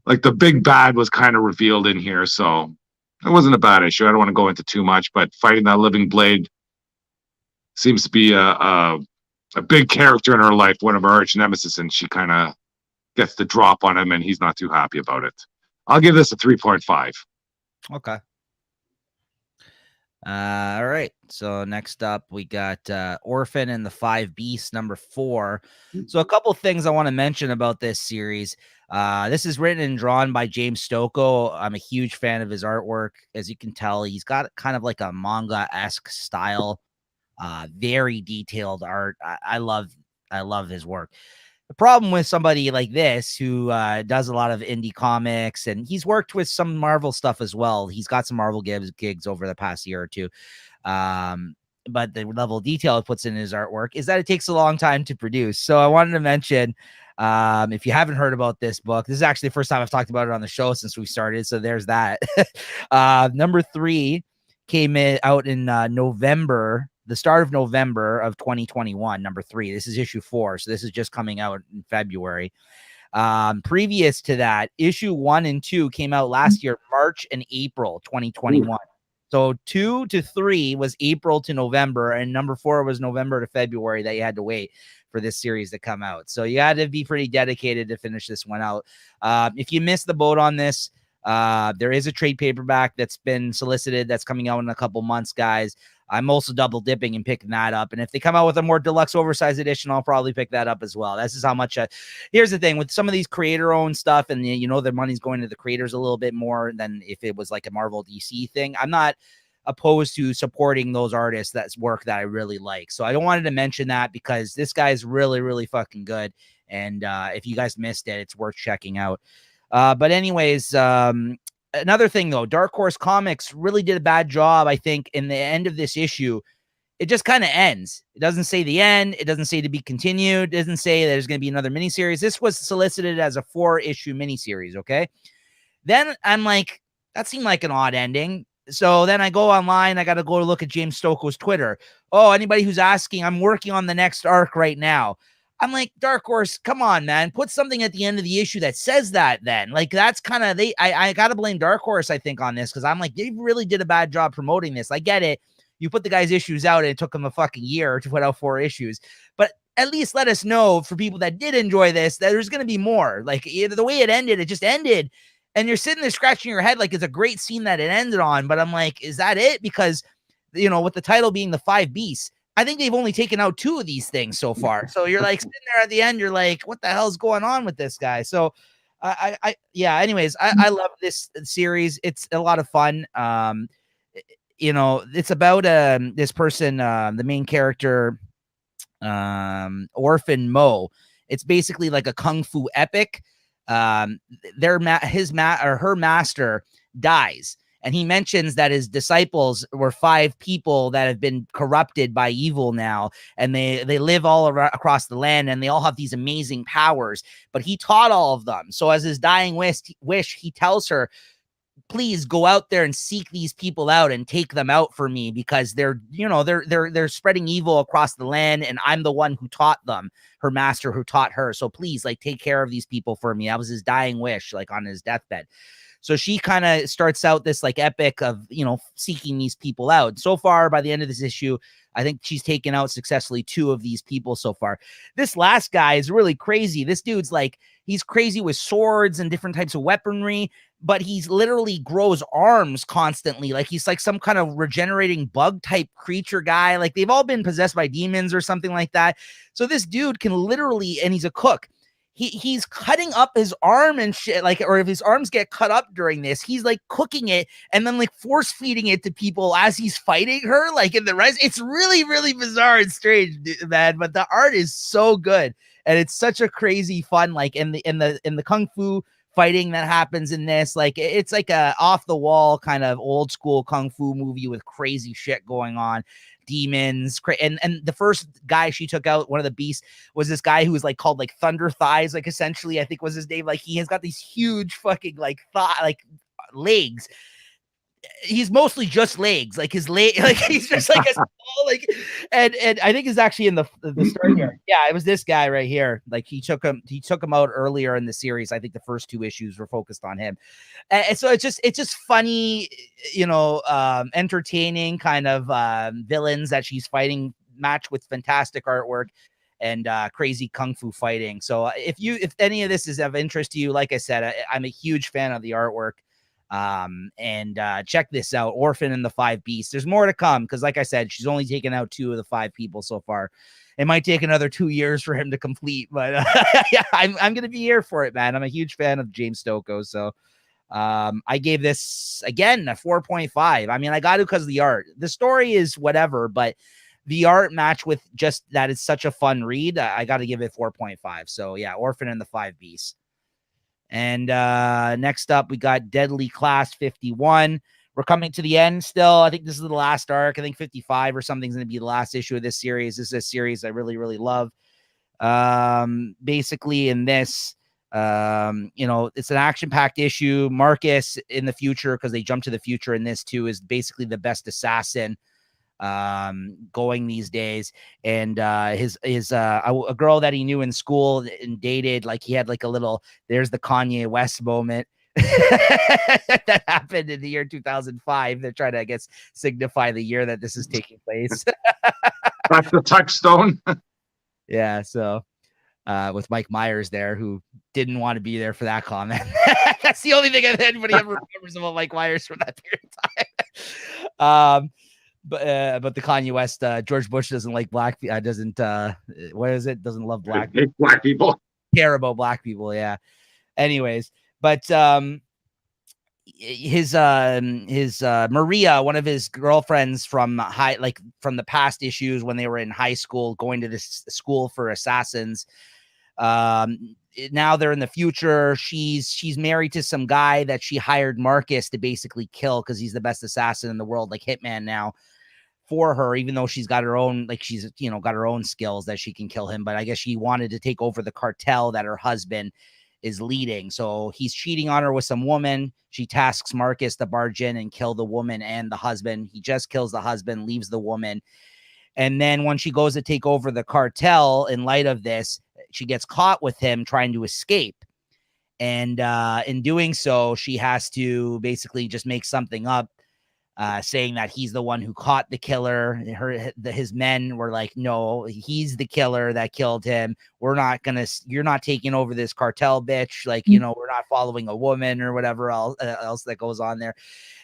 like the big bad was kind of revealed in here, so it wasn't a bad issue. I don't want to go into too much, but fighting that living blade seems to be a big character in her life, one of her arch nemesis, and she kind of gets the drop on him, and he's not too happy about it. I'll give this a 3.5. Okay. All right. So next up, we got Orphan and the Five Beasts, number 4. So a couple things I want to mention about this series. This is written and drawn by James Stokoe. I'm a huge fan of his artwork. As you can tell, he's got kind of like a manga-esque style, very detailed art. I love his work. The problem with somebody like this who does a lot of indie comics, and he's worked with some Marvel stuff as well. He's got some Marvel gigs over the past year or two. But the level of detail it puts in his artwork is that it takes a long time to produce. So I wanted to mention, if you haven't heard about this book, this is actually the first time I've talked about it on the show since we started. So there's that. Number 3 came out in November. The start of November of 2021, number 3. This is issue 4, so this is just coming out in February. Previous to that, issue 1 and 2 came out last year, March and April 2021. So 2 to 3 was April to November, and number 4 was November to February that you had to wait for this series to come out. So you had to be pretty dedicated to finish this one out. If you missed the boat on this, there is a trade paperback that's been solicited that's coming out in a couple months, guys. I'm also double dipping and picking that up. And if they come out with a more deluxe oversized edition, I'll probably pick that up as well. This is how much. Here's the thing with some of these creator owned stuff, and you know, their money's going to the creators a little bit more than if it was like a Marvel DC thing. I'm not opposed to supporting those artists that's work that I really like. So I don't wanted to mention that because this guy is really, really fucking good. And if you guys missed it, it's worth checking out. But anyways, another thing though, Dark Horse Comics really did a bad job, I think, in the end of this issue. It just kind of ends. It doesn't say the end. It doesn't say to be continued. It doesn't say there's going to be another miniseries. This was solicited as a 4-issue miniseries, okay? Then I'm like, that seemed like an odd ending. So then I go online. I got to go look at James Stokoe's Twitter. Oh, anybody who's asking, I'm working on the next arc right now. I'm like, Dark Horse, come on, man. Put something at the end of the issue that says that then. Like, that's kind of, I got to blame Dark Horse, I think, on this, because I'm like, they really did a bad job promoting this. I get it. You put the guy's issues out, and it took them a fucking year to put out 4 issues. But at least let us know, for people that did enjoy this, that there's going to be more. Like, the way it ended, it just ended. And you're sitting there scratching your head like it's a great scene that it ended on. But I'm like, is that it? Because, you know, with the title being The Five Beasts, I think they've only taken out 2 of these things so far. So you're like sitting there at the end, you're like, what the hell's going on with this guy? So anyways, I love this series. It's a lot of fun. You know, it's about this person, the main character, Orphan Mo. It's basically like a kung fu epic. Her master dies. And he mentions that his disciples were 5 people that have been corrupted by evil now. And they live all across the land, and they all have these amazing powers. But he taught all of them. So as his dying wish, he tells her, please go out there and seek these people out and take them out for me, because they're spreading evil across the land, and I'm the one who taught them, her master who taught her. So please, like, take care of these people for me. That was his dying wish, like on his deathbed. So she kind of starts out this like epic of, you know, seeking these people out. So far, by the end of this issue, I think she's taken out successfully 2 of these people so far. This last guy is really crazy. This dude's like, he's crazy with swords and different types of weaponry, but he's literally grows arms constantly. Like, he's like some kind of regenerating bug type creature guy. Like, they've all been possessed by demons or something like that. So this dude can literally, and he's a cook. He's cutting up his arm and shit, like, or if his arms get cut up during this, he's like cooking it and then like force feeding it to people as he's fighting her, like in the rise. It's really, really bizarre and strange, man. But the art is so good, and it's such a crazy fun, like in the kung fu fighting that happens in this. Like, it's like a off the wall kind of old school kung fu movie with crazy shit going on. demons. And the first guy she took out, one of the beasts, was this guy who was like called like Thunder Thighs, like essentially, I think was his name. Like he has got these huge fucking like legs. He's mostly just legs, like his leg, like he's just like a small, like, and I think it's actually in the start here. Yeah, it was this guy right here. Like he took him out earlier in the series. I think the first 2 issues were focused on him, and so it's just funny, entertaining kind of villains that she's fighting, matched with fantastic artwork and crazy kung fu fighting. So if any of this is of interest to you, like I said, I'm a huge fan of the artwork. And check this out, Orphan and the 5 Beasts. There's more to come because, like I said, she's only taken out 2 of the 5 people so far. It might take another 2 years for him to complete, but yeah, I'm gonna be here for it, man. I'm a huge fan of James Stokoe, so I gave this again a 4.5. I mean, I got to because of the art. The story is whatever, but the art match with just that is such a fun read. I got to give it 4.5. So yeah, Orphan and the 5 Beasts. And next up, we got Deadly Class 51. We're coming to the end still. I think this is the last arc. I think 55 or something is going to be the last issue of this series. This is a series I really, really love. Basically, in this, it's an action-packed issue. Marcus in the future, because they jump to the future in this too, is basically the best assassin going these days, and a girl that he knew in school and dated, like he had like a little, there's the Kanye West moment that happened in the year 2005. They're trying to, I guess, signify the year that this is taking place. That's the touchstone. Yeah, so with Mike Myers there, who didn't want to be there for that comment. That's the only thing that anybody ever remembers about Mike Myers from that period of time. But the Kanye West, George Bush doesn't like black people. Doesn't love black people. Black people. Care about black people. Yeah. Anyways, but his Maria, one of his girlfriends from the past issues when they were in high school, going to this school for assassins. Now they're in the future. She's married to some guy that she hired Marcus to basically kill because he's the best assassin in the world, like Hitman now, for her, even though she's got her own, like she's, got her own skills that she can kill him. But I guess she wanted to take over the cartel that her husband is leading. So he's cheating on her with some woman. She tasks Marcus to barge in and kill the woman and the husband. He just kills the husband, leaves the woman. And then when she goes to take over the cartel, in light of this, she gets caught with him trying to escape. And in doing so, she has to basically just make something up, saying that he's the one who caught the killer. His men were like, no, he's the killer that killed him. You're not taking over this cartel, bitch. Like, we're not following a woman or whatever else that goes on there.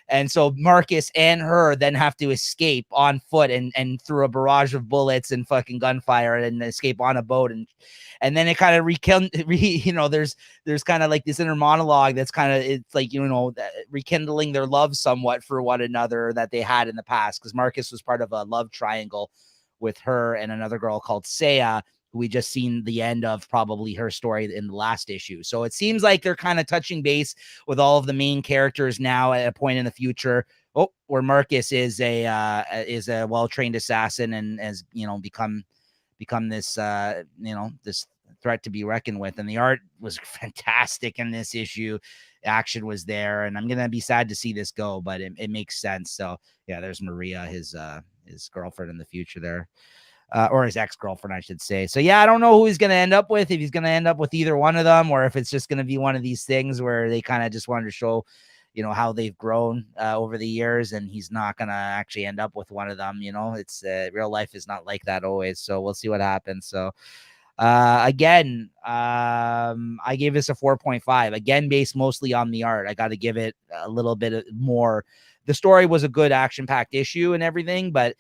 And so Marcus and her then have to escape on foot and through a barrage of bullets and fucking gunfire and escape on a boat. And then it kind of there's kind of like this inner monologue that's kind of, it's like, rekindling their love somewhat for one another that they had in the past. Because Marcus was part of a love triangle with her and another girl called Saya, who we just seen the end of, probably her story in the last issue. So it seems like they're kind of touching base with all of the main characters now at a point in the future. Where Marcus is a well-trained assassin and has, become this, this threat to be reckoned with. And the art was fantastic in this issue. Action was there, and I'm going to be sad to see this go, but it makes sense. So yeah, there's Maria, his girlfriend in the future there. Or his ex-girlfriend, I should say. So yeah, I don't know who he's going to end up with, if he's going to end up with either one of them, or if it's just going to be one of these things where they kind of just wanted to show, how they've grown over the years, and he's not going to actually end up with one of them. It's real life is not like that always. So we'll see what happens. So again, I gave this a 4.5, again, based mostly on the art. I got to give it a little bit more. The story was a good action-packed issue and everything, but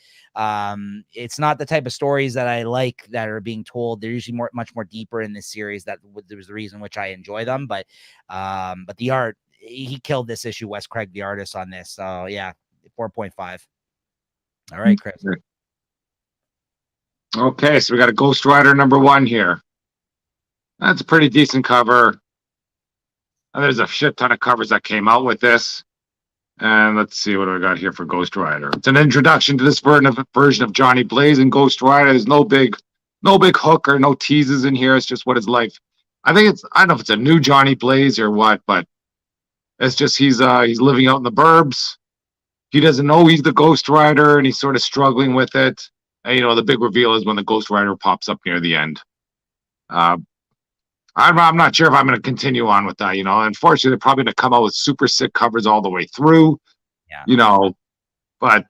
it's not the type of stories that I like that are being told. They're usually much more deeper in this series. That was the reason which I enjoy them. But the art, he killed this issue. Wes Craig, the artist on this. So yeah, 4.5. All right, Chris. Okay, so we got a Ghost Rider #1 here. That's a pretty decent cover. And there's a shit ton of covers that came out with this. And let's see what I got here for Ghost Rider. It's an introduction to this version of Johnny Blaze and Ghost Rider. There's no big hook or no teases in here. It's just what his life. I don't know if it's a new Johnny Blaze or what, but it's just he's living out in the burbs. He doesn't know he's the Ghost Rider, and he's sort of struggling with it. And the big reveal is when the Ghost Rider pops up near the end. I'm not sure if I'm going to continue on with that. Unfortunately, they're probably going to come out with super sick covers all the way through. Yeah. But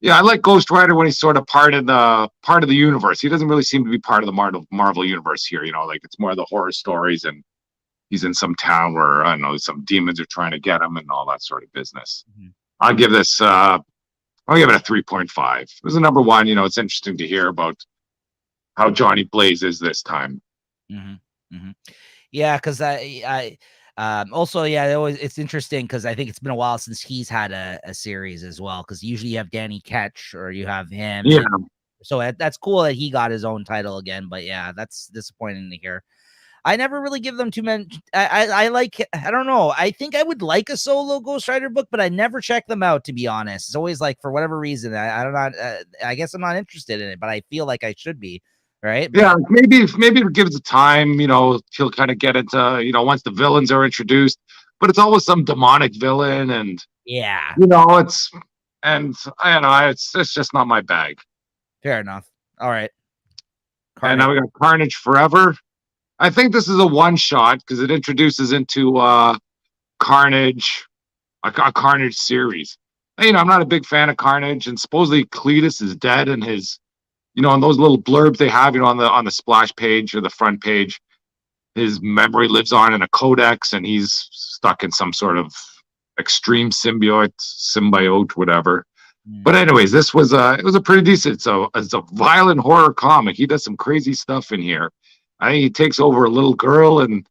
yeah, I like Ghost Rider when he's sort of part of the universe. He doesn't really seem to be part of the Marvel universe here. Like it's more of the horror stories, and he's in some town where I don't know some demons are trying to get him and all that sort of business. Mm-hmm. I'll give it a 3.5. It was a number one. It's interesting to hear about how Johnny Blaze is this time. Mm-hmm. Mm-hmm. Yeah, because also, it's interesting because I think it's been a while since he's had a series as well. Because usually you have Danny Ketch or you have him. Yeah. So that's cool that he got his own title again. But yeah, that's disappointing to hear. I never really give them too many. I don't know. I think I would like a solo Ghost Rider book, but I never check them out, to be honest. It's always like, for whatever reason, I guess I'm not interested in it, but I feel like I should be. Right. Yeah, maybe it gives it time, he'll kind of get into, once the villains are introduced, but it's always some demonic villain, and yeah, it's just not my bag. Fair enough. All right. Carnage. And now we got Carnage Forever. I think this is a one shot because it introduces into Carnage, a Carnage series. I'm not a big fan of Carnage, and supposedly Cletus is dead, and his on those little blurbs they have, on the splash page or the front page, his memory lives on in a codex, and he's stuck in some sort of extreme symbiote, whatever. Mm. But anyways, this was it was a pretty decent. So it's a violent horror comic. He does some crazy stuff in here. I think he takes over a little girl, and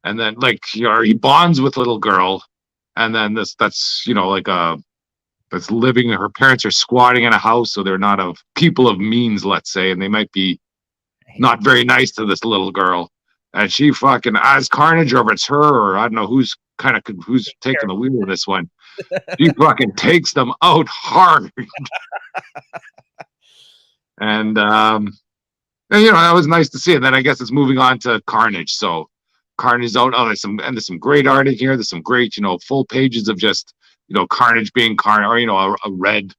then he bonds with little girl, and then that's living. Her parents are squatting in a house, so they're not of people of means, let's say, and they might be not very nice to this little girl. And she fucking, as Carnage, or if it's her, or I don't know who's taking the wheel of this one. She fucking takes them out hard. And that was nice to see. And then I guess it's moving on to Carnage. So Carnage out. Oh, there's some great art in here. There's some great, full pages of just. Carnage being Carnage, or a red,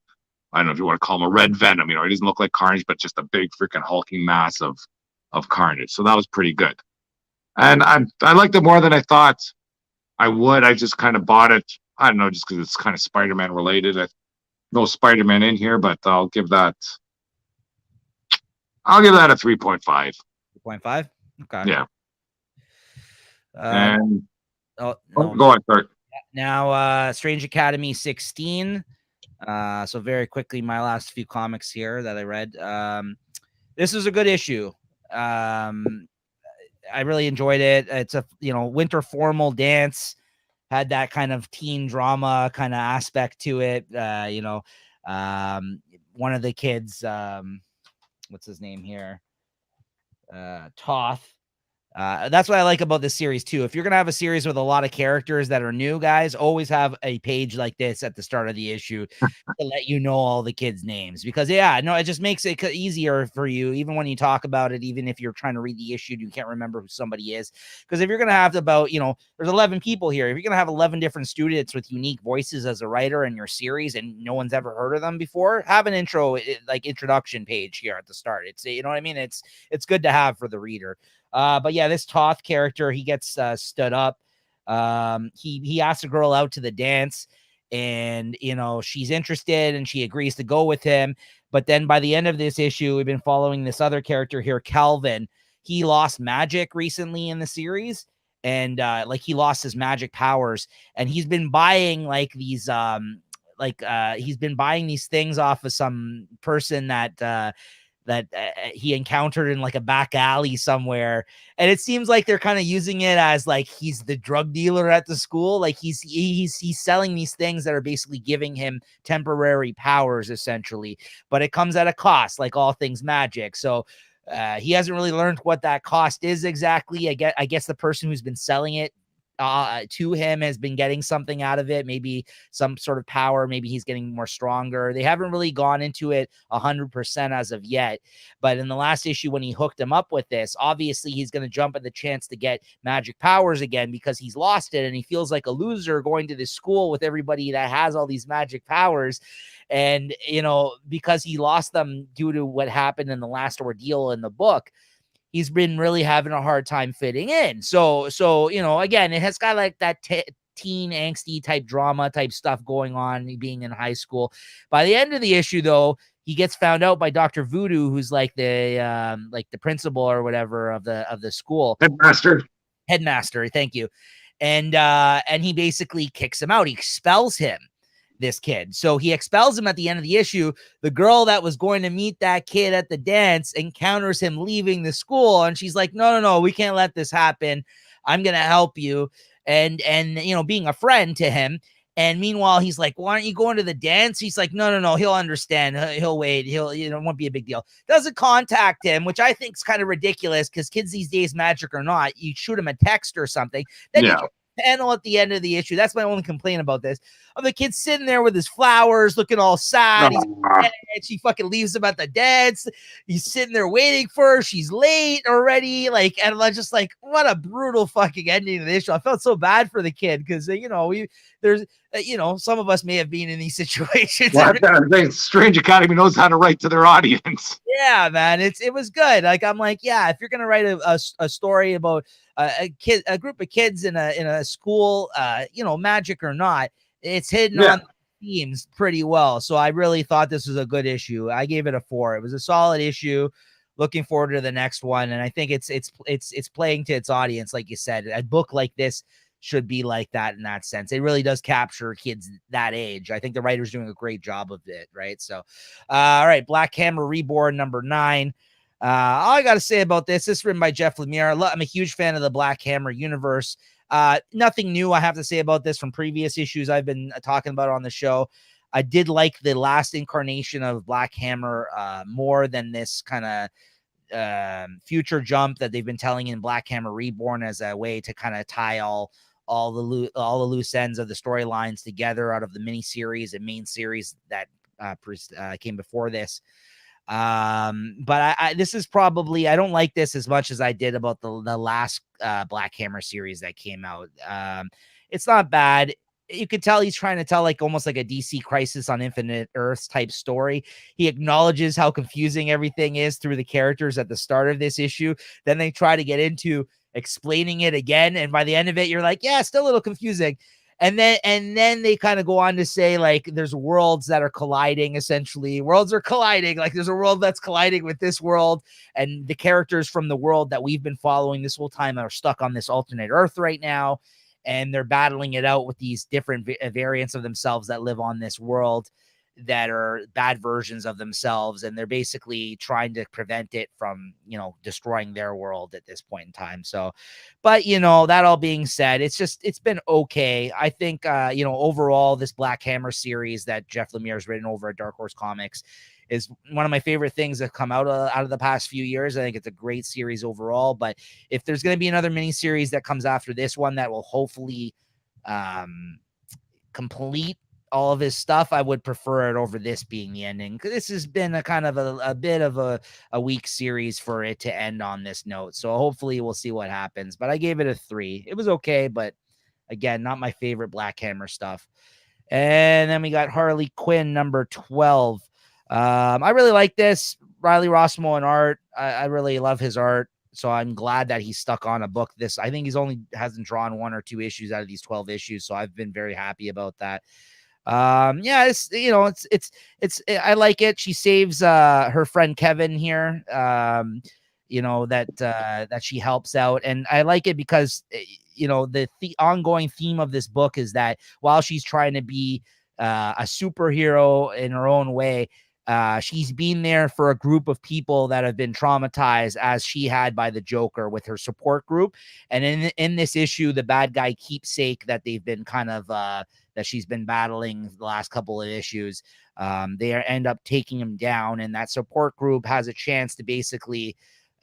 I don't know if you want to call him a red Venom. He doesn't look like Carnage, but just a big freaking hulking mass of Carnage. So that was pretty good. And I liked it more than I thought I would. I just kind of bought it. I don't know, just because it's kind of Spider-Man related. No Spider-Man in here, but I'll give that a 3.5. 3.5? Okay. Yeah. No. Go on, start. Now, Strange Academy 16. So very quickly, my last few comics here that I read. This is a good issue. I really enjoyed it. It's a winter formal dance. Had that kind of teen drama kind of aspect to it. One of the kids, what's his name here? Toth. That's what I like about this series too. If you're going to have a series with a lot of characters that are new, guys, always have a page like this at the start of the issue to let you know all the kids' names, because it just makes it easier for you. Even when you talk about it, even if you're trying to read the issue, you can't remember who somebody is. Because if you're going to have there's 11 people here. If you're going to have 11 different students with unique voices as a writer in your series, and no one's ever heard of them before, have an introduction page here at the start. It's, you know what I mean? It's good to have for the reader. But yeah, this Toth character, he gets stood up. He asks a girl out to the dance, and she's interested and she agrees to go with him. But then by the end of this issue, we've been following this other character here, Calvin. He lost magic recently in the series, and he lost his magic powers, and he's been buying these he's been buying these things off of some person that he encountered in a back alley somewhere. And it seems like they're kind of using it as he's the drug dealer at the school. He's selling these things that are basically giving him temporary powers, essentially, but it comes at a cost, like all things magic. So he hasn't really learned what that cost is exactly. I guess the person who's been selling it to him has been getting something out of it, maybe some sort of power, maybe he's getting more stronger. They haven't really gone into it 100% as of yet, but in the last issue when he hooked him up with this, obviously he's going to jump at the chance to get magic powers again because he's lost it and he feels like a loser going to this school with everybody that has all these magic powers. And, you know, because he lost them due to what happened in the last ordeal in the book, he's been really having a hard time fitting in. So, you know, again, it has got like that teen angsty type drama type stuff going on being in high school. By the end of the issue, though, he gets found out by Dr. Voodoo, who's like the principal or whatever of the school. Headmaster. Thank you. And he basically kicks him out. He expels him, this kid. So he expels him at the end of the issue. The girl that was going to meet that kid at the dance encounters him leaving the school. And she's like, no, we can't let this happen. I'm going to help you. And, you know, being a friend to him. And meanwhile, he's like, why aren't you going to the dance? He's like, no, he'll understand. He'll wait. It won't be a big deal. Doesn't contact him, which I think is kind of ridiculous because kids these days, magic or not, you shoot him a text or something. Then you panel at the end of the issue. That's my only complaint about this. Of the kid sitting there with his flowers, looking all sad. And she fucking leaves him at the dance. He's sitting there waiting for her. She's late already. Like, and I'm just like, what a brutal fucking ending to the issue. I felt so bad for the kid because you know some of us may have been in these situations. Well, Strange Academy knows how to write to their audience. Yeah, man, it was good. Like, I'm like, yeah, if you're gonna write a story about a group of kids in a school, magic or not, it's hidden on themes pretty well. So I really thought this was a good issue. I gave it a 4. It was a solid issue. Looking forward to the next one, and I think it's playing to its audience, like you said. A book like this should be like that in that sense. It really does capture kids that age. I think the writer's doing a great job of it, right? So, all right, Black Hammer Reborn number 9. All I got to say about this is written by Jeff Lemire. I'm a huge fan of the Black Hammer universe. Nothing new I have to say about this from previous issues I've been talking about on the show. I did like the last incarnation of Black Hammer more than this kind of future jump that they've been telling in Black Hammer Reborn as a way to kind of tie all the loose ends of the storylines together out of the mini series and main series that came before this. But this is probably, I don't like this as much as I did about the last Black Hammer series that came out. It's not bad. You could tell he's trying to tell like almost like a DC Crisis on Infinite Earths type story. He acknowledges how confusing everything is through the characters at the start of this issue. Then they try to get into explaining it again, and by the end of it, you're like, yeah, still a little confusing. And then they kind of go on to say, like, there's worlds that are colliding, essentially. Worlds are colliding. Like, there's a world that's colliding with this world. And the characters from the world that we've been following this whole time are stuck on this alternate Earth right now. And they're battling it out with these different variants of themselves that live on this world that are bad versions of themselves. And they're basically trying to prevent it from, destroying their world at this point in time. So, but, that all being said, it's been okay. I think, overall, this Black Hammer series that Jeff Lemire has written over at Dark Horse Comics is one of my favorite things that come out of the past few years. I think it's a great series overall, but if there's going to be another mini series that comes after this one that will hopefully complete all of his stuff, I would prefer it over this being the ending, because this has been a kind of a bit of a weak series for it to end on this note. So hopefully we'll see what happens, but I gave it a 3. It was okay, but again, not my favorite Black Hammer stuff. And then we got Harley Quinn number 12. I really like this. Riley Rossmo and art. I really love his art. So I'm glad that he's stuck on a book. I think he's only hasn't drawn 1 or 2 issues out of these 12 issues. So I've been very happy about that. It's I like it. She saves her friend Kevin here. That she helps out, and I like it because the ongoing theme of this book is that while she's trying to be a superhero in her own way, she's been there for a group of people that have been traumatized as she had by the Joker with her support group. And in this issue, the bad guy Keepsake that they've been kind of that she's been battling the last couple of issues, they end up taking him down, and that support group has a chance to basically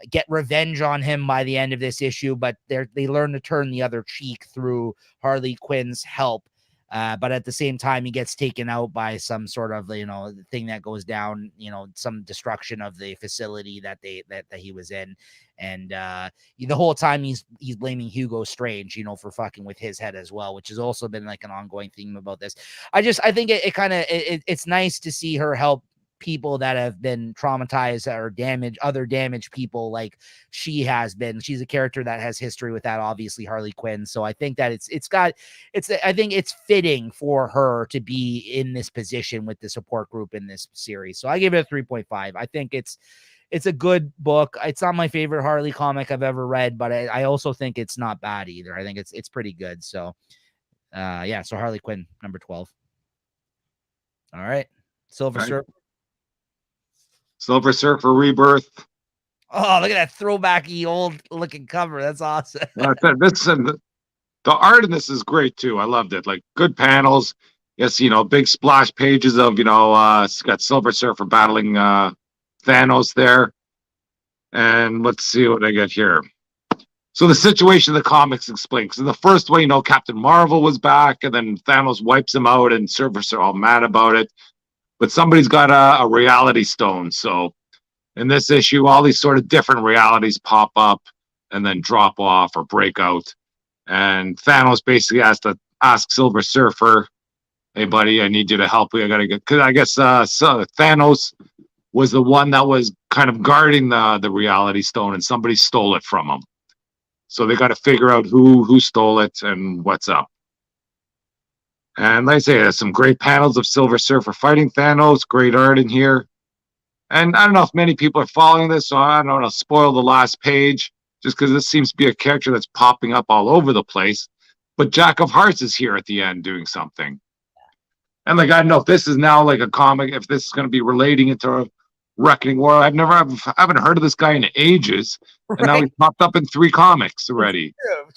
get revenge on him by the end of this issue, but they learn to turn the other cheek through Harley Quinn's help. But at the same time, he gets taken out by some sort of, thing that goes down, some destruction of the facility that he was in. And the whole time he's blaming Hugo Strange, for fucking with his head as well, which has also been like an ongoing theme about this. I think it's nice to see her help people that have been traumatized or damaged people like she has been. She's a character that has history with that, obviously, Harley Quinn. So I think that I think it's fitting for her to be in this position with the support group in this series. So I give it a 3.5. I think it's a good book. It's not my favorite Harley comic I've ever read, but I also think it's not bad either. I think it's pretty good. So so Harley Quinn, number 12. All right. Silver Surfer. Silver Surfer Rebirth. Oh, look at that throwbacky old looking cover. That's awesome. The art in this is great too. I loved it. Like, good panels. Yes, big splash pages of, it's got Silver Surfer battling Thanos there. And let's see what I get here. So the situation of the comics explained. Because in the first way, Captain Marvel was back, and then Thanos wipes him out, and Surfer's all mad about it. But somebody's got a reality stone. So in this issue, all these sort of different realities pop up and then drop off or break out. And Thanos basically has to ask Silver Surfer, hey, buddy, I need you to help me. I got to get, because I guess Thanos was the one that was kind of guarding the reality stone, and somebody stole it from him. So they got to figure out who stole it and what's up. And like I say, there's some great panels of Silver Surfer fighting Thanos. Great art in here. And I don't know if many people are following this, so I don't want to spoil the last page, just because this seems to be a character that's popping up all over the place. But Jack of Hearts is here at the end doing something. And I don't know if this is now like a comic, if this is going to be relating into Reckoning War. I haven't heard of this guy in ages. Right. And now he's popped up in 3 comics already.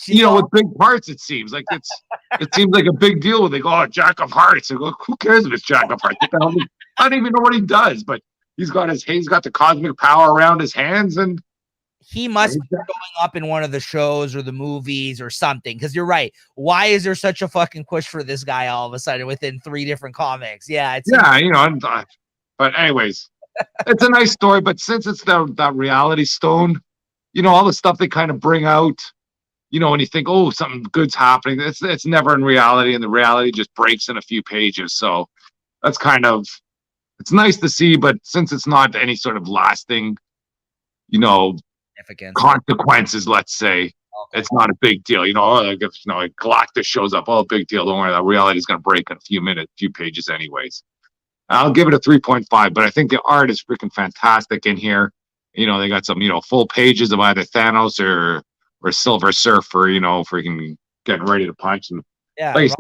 With big parts, it seems like it seems like a big deal when they go, oh, Jack of Hearts. I go, who cares if it's Jack of Hearts? I don't even know what he does, but he's got the cosmic power around his hands, and he must be going up in one of the shows or the movies or something. Because you're right. Why is there such a fucking push for this guy all of a sudden within 3 different comics? Yeah. But anyways, it's a nice story. But since it's that reality stone, all the stuff they kind of bring out, when you think, oh, something good's happening, it's never in reality, and the reality just breaks in a few pages. So that's it's nice to see, but since it's not any sort of lasting, consequences, let's say, okay, it's not a big deal. If Galactus shows up, oh, big deal. Don't worry, that reality is going to break in a few pages anyways. I'll give it a 3.5, but I think the art is freaking fantastic in here. They got some, full pages of either Thanos or Silver Surfer, freaking getting ready to punch. And nice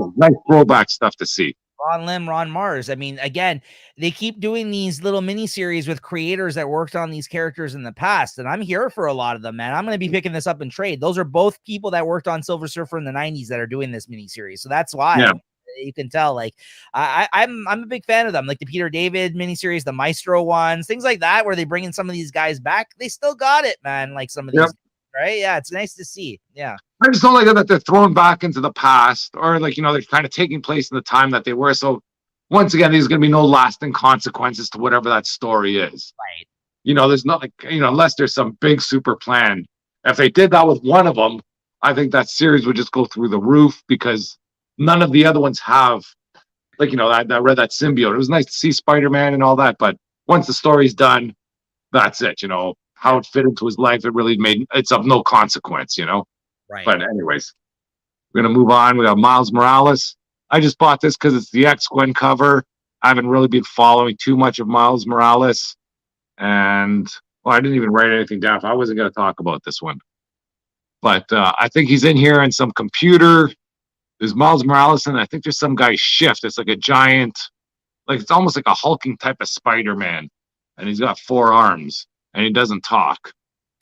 throwback stuff to see. Ron Lim, Ron Mars. I mean, again, they keep doing these little miniseries with creators that worked on these characters in the past, and I'm here for a lot of them, man. I'm going to be picking this up in trade. Those are both people that worked on Silver Surfer in the 90s that are doing this miniseries, so that's why you can tell. Like, I'm a big fan of them, like the Peter David miniseries, the Maestro ones, things like that, where they bring in some of these guys back. They still got it, man. Like some of these. Right? Yeah, it's nice to see. Yeah. I just don't like that they're thrown back into the past, or they're kind of taking place in the time that they were. So once again, there's going to be no lasting consequences to whatever that story is. Right. There's not unless there's some big super plan. If they did that with one of them, I think that series would just go through the roof, because none of the other ones have, I read that symbiote. It was nice to see Spider-Man and all that, but once the story's done, that's it. How it fit into his life, it's of no consequence, Right. But anyways, we're going to move on. We got Miles Morales. I just bought this because it's the X-Gwen cover. I haven't really been following too much of Miles Morales. And, I didn't even write anything down. I wasn't going to talk about this one. But I think he's in here in some computer. There's Miles Morales, and I think there's some guy's shift. It's like a giant, it's almost like a hulking type of Spider-Man. And he's got 4 arms. And he doesn't talk.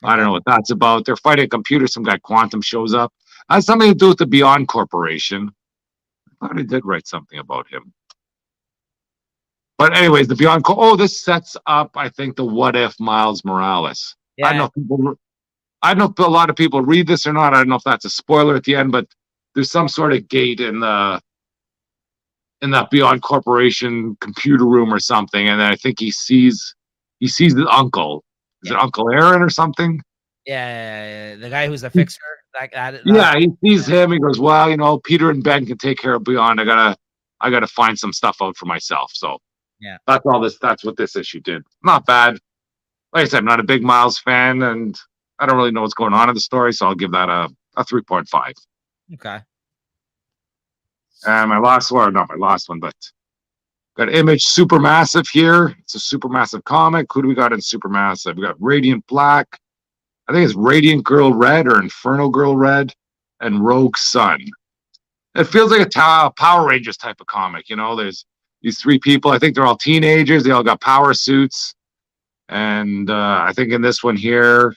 I don't know what that's about. They're fighting a computer. Some guy, Quantum, shows up. Has something to do with the Beyond Corporation. I thought I did write something about him. But anyways, the Beyond this sets up, I think, the what if Miles Morales. I don't Yeah. know if people, I don't know if a lot of people read this or not. I don't know if that's a spoiler at the end, but there's some sort of gate in that Beyond Corporation computer room or something, and then I think he sees his uncle. Is it Yeah. Uncle Aaron or something? Yeah. The guy who's a fixer. That Yeah, he sees him. He goes, "Well, you know, Peter and Ben can take care of Beyond. I gotta find some stuff out for myself." So yeah. that's all this. That's what this issue did. Not bad. Like I said, I'm not a big Miles fan, and I don't really know what's going on in the story, so I'll give that a 3.5. Okay. And my last one, not my last one, but got Image Supermassive here. It's a Supermassive comic. Who do we got in Supermassive? We got Radiant Black. I think it's Radiant Girl Red or Inferno Girl Red and Rogue Sun. It feels like a Power Rangers type of comic. You know, there's these three people. I think they're all teenagers. They all got power suits. And I think in this one here,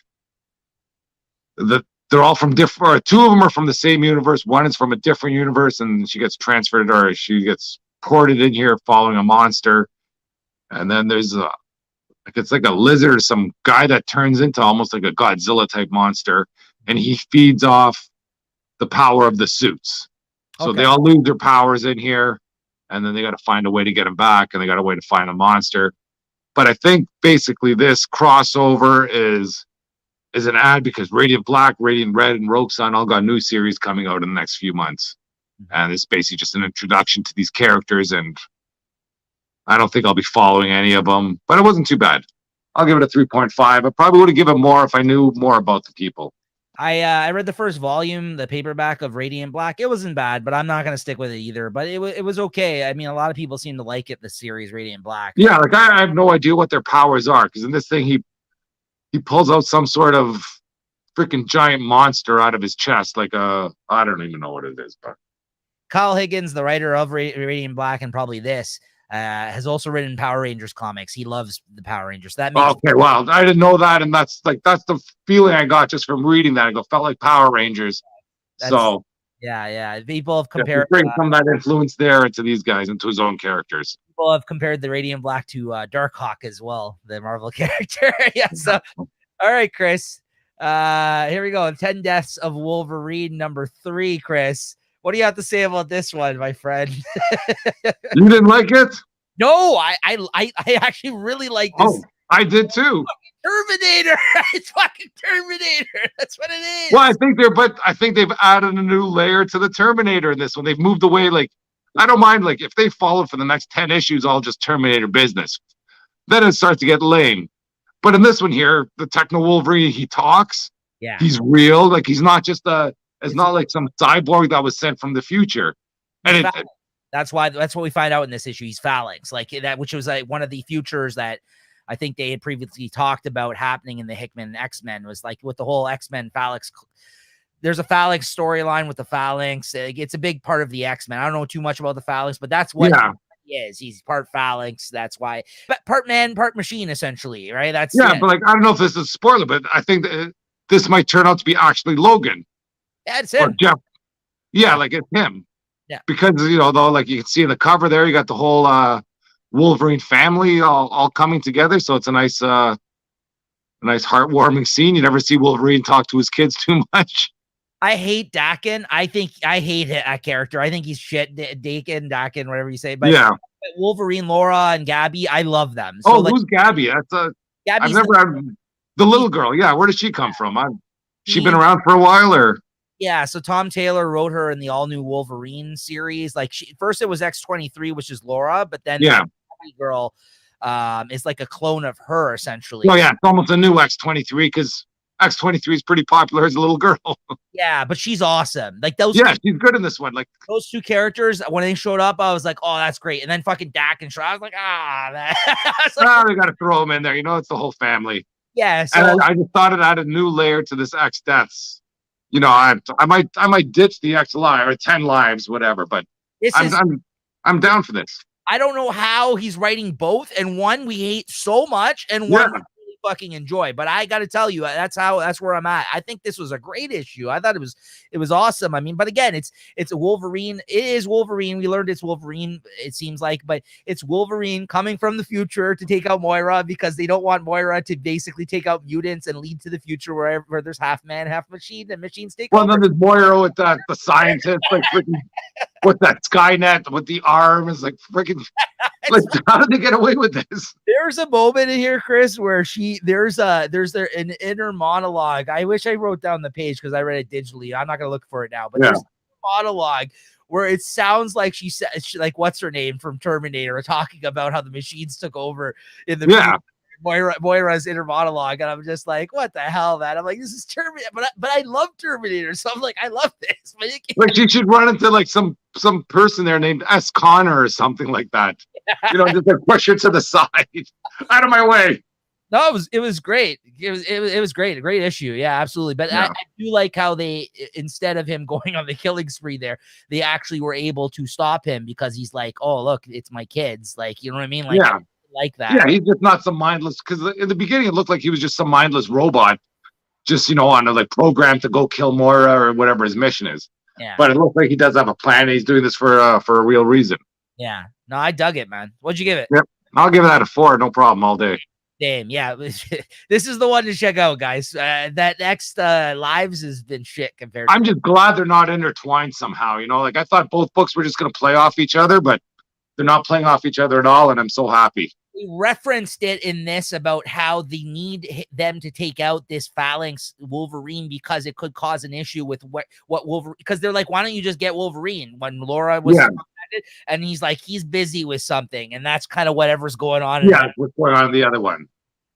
they're all from different, or two of them are from the same universe. One is from a different universe, and she gets transferred or she gets ported in here following a monster. And then there's it's like a lizard or some guy that turns into almost like a Godzilla type monster, and he feeds off the power of the suits. So Okay. they all lose their powers in here, and then they got to find a way to get them back, and they got a way to find a monster. But I think basically this crossover is an ad because Radiant Black, Radiant Red, and Rogue Sun all got new series coming out in the next few months. And it's basically just an introduction to these characters, and I don't think I'll be following any of them, but it wasn't too bad. I'll give it a 3.5. I probably would have given more if I knew more about the people. I read the first volume, the paperback of Radiant Black. It wasn't bad, but I'm not going to stick with it either. But it was okay. I mean, a lot of people seem to like it, the series Radiant Black. Yeah, like I have no idea what their powers are, because in this thing he pulls out some sort of freaking giant monster out of his chest, like I don't even know what it is. But Kyle Higgins, the writer of Radiant Black and probably this, has also written Power Rangers comics. He loves the Power Rangers. That makes okay, wow, I didn't know that, and that's the feeling I got just from reading that. I felt like Power Rangers. So yeah. People have compared bring some of that influence there into these guys, into his own characters. People have compared the Radiant Black to Darkhawk as well, the Marvel character. Yeah. So, all right, Chris. Here we go. 10 Deaths of Wolverine #3. Chris, what do you have to say about this one, my friend? You didn't like it? No, I actually really like this. Oh, I did too. Terminator. It's fucking Terminator. That's what it is. Well, I think they've added a new layer to the Terminator in this one. They've moved away. Like, I don't mind, like, if they followed for the next 10 issues, all just Terminator business. Then it starts to get lame. But in this one here, the Techno Wolverine, he talks. Yeah. He's real. Like, he's not just it's not like some cyborg that was sent from the future. And that's what we find out in this issue. He's phalanx, like that, which was like one of the futures that I think they had previously talked about happening in the Hickman X-Men, was like with the whole X-Men phalanx. There's a phalanx storyline with the phalanx. It's a big part of the X-Men. I don't know too much about the phalanx, but that's what he is. He's part phalanx. That's why, but part man, part machine, essentially, right? That's but like, I don't know if this is a spoiler, but I think that this might turn out to be actually Logan. That's him. Or Jeff. Yeah, like it's him. Yeah. Because, you know, though, like you can see in the cover there, you got the whole Wolverine family all coming together. So it's a nice heartwarming scene. You never see Wolverine talk to his kids too much. I hate Daken. I hate that character. I think he's shit. Daken, whatever you say. But yeah, Wolverine, Laura, and Gabby, I love them. So, who's Gabby? I've never had the little girl. Yeah, where does she come from? She been around for a while, or? Yeah, so Tom Taylor wrote her in the all-new Wolverine series. Like, first it was X-23, which is Laura, but then Gabby girl is like a clone of her, essentially. Oh yeah, it's almost a new X-23, because X-23 is pretty popular as a little girl. Yeah, but she's awesome. Like those. Yeah, she's good in this one. Like those two characters, when they showed up, I was like, "Oh, that's great." And then fucking Dak and Shaw, I was like, "Ah, they got to throw them in there." You know, it's the whole family. Yeah, so and I just thought it added a new layer to this X Deaths. You know, I might ditch the X Live or 10 Lives, whatever. But I'm down for this. I don't know how he's writing both, and one we hate so much, and one we really fucking enjoy. But I got to tell you, that's where I'm at. I think this was a great issue. I thought it was awesome. I mean, but again, it's a Wolverine. It is Wolverine. We learned it's Wolverine, it seems like, but it's Wolverine coming from the future to take out Moira because they don't want Moira to basically take out mutants and lead to the future where there's half man, half machine, and machines take over. Well, then there's Moira with the scientist, like freaking with that Skynet with the arm is like freaking. Like, how did they get away with this? There's a moment in here, Chris, where there's an inner monologue. I wish I wrote down the page because I read it digitally. I'm not gonna look for it now, but there's a monologue where it sounds like she said, like, what's her name from Terminator, talking about how the machines took over in the Moira's inner monologue, and I'm just like, what the hell, man? I'm like, this is Terminator, but I love Terminator, so I'm like, I love this. Like, you should run into like some person there named S. Connor or something like that. You know, just like push her to the side, out of my way. No, it was great. It was great. A great issue. Yeah, absolutely. But I do like how they, instead of him going on the killing spree there, they actually were able to stop him because he's like, oh, look, it's my kids. Like, you know what I mean? Like, yeah. Like that. Yeah, he's just not some mindless, because in the beginning it looked like he was just some mindless robot, just, you know, on a like program to go kill Moira or whatever his mission is. Yeah. But it looks like he does have a plan, and he's doing this for a real reason. Yeah. No, I dug it, man. What'd you give it? Yep. I'll give that a 4, no problem, all day. Damn, yeah. This is the one to check out, guys. That next Lives has been shit compared to I'm just glad they're not intertwined somehow, you know? Like, I thought both books were just going to play off each other, but they're not playing off each other at all, and I'm so happy. We referenced it in this about how they need them to take out this Phalanx Wolverine because it could cause an issue with what Wolverine, because they're like, why don't you just get Wolverine when Laura was and he's like, he's busy with something, and that's kind of whatever's going on. Yeah, what's going on in the other one.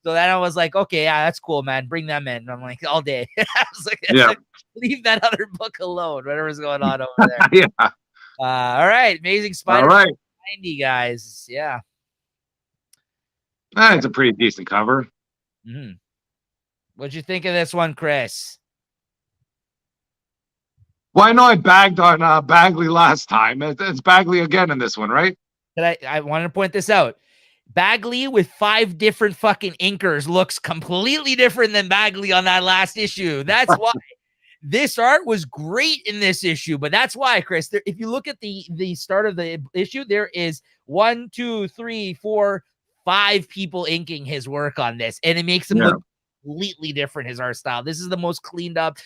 So then I was like, okay, yeah, that's cool, man. Bring them in. I'm like, all day. I was like, leave that other book alone, whatever's going on over there. Yeah. All right. Amazing Spider-Man. All right. 90, guys. Yeah. It's a pretty decent cover. Mm-hmm. What'd you think of this one, Chris? Well, I know I bagged on Bagley last time. It's Bagley again in this one, right? I wanted to point this out. Bagley with 5 different fucking inkers looks completely different than Bagley on that last issue. That's why. This art was great in this issue, but that's why, Chris, if you look at the start of the issue, there is 1, 2, 3, 4, 5 people inking his work on this, and it makes him look completely different, his art style. This is the most cleaned up,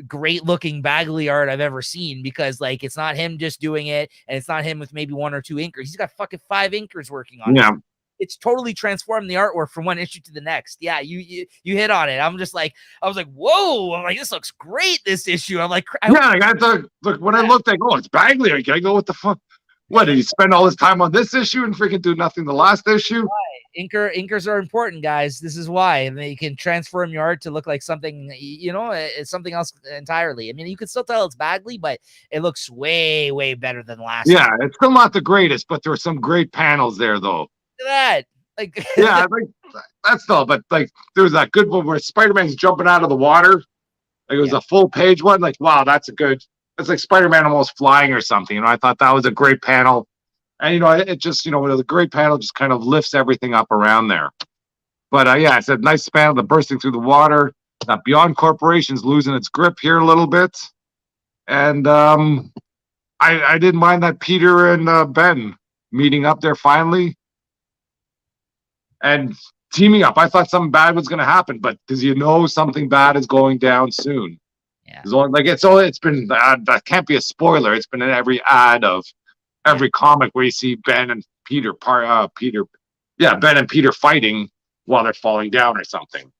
great looking Bagley art I've ever seen, because like, it's not him just doing it, and it's not him with maybe 1 or 2 inkers. He's got fucking 5 inkers working on it. It's totally transformed the artwork from one issue to the next. Yeah, you hit on it. I was like, whoa! I'm like, this looks great. This issue. I'm like, I thought, look, when I looked, I go, oh, it's Bagley. I go, what the fuck? What, did he spend all his time on this issue and freaking do nothing the last issue? Inkers are important, guys. This is why, and they can transform your art to look like something, you know, it's something else entirely. I mean, you can still tell it's Bagley, but it looks way, way better than last. Yeah, it's still not the greatest, but there are some great panels there, though. Look at that. Like, yeah, like, that's all. But like, there was that good one where Spider-Man's jumping out of the water. Like, it was a full page one. Like, wow, that's like Spider-Man almost flying or something. You know, I thought that was a great panel. And, you know, it just, you know, the great panel just kind of lifts everything up around there. But yeah, it's a nice panel, the bursting through the water. Beyond Corporation's losing its grip here a little bit. And I didn't mind that Peter and Ben meeting up there finally and teaming up. I thought something bad was going to happen, but because you know something bad is going down soon. Yeah. It's been that can't be a spoiler. It's been in every ad of every comic where you see Ben and Peter Ben and Peter fighting while they're falling down or something.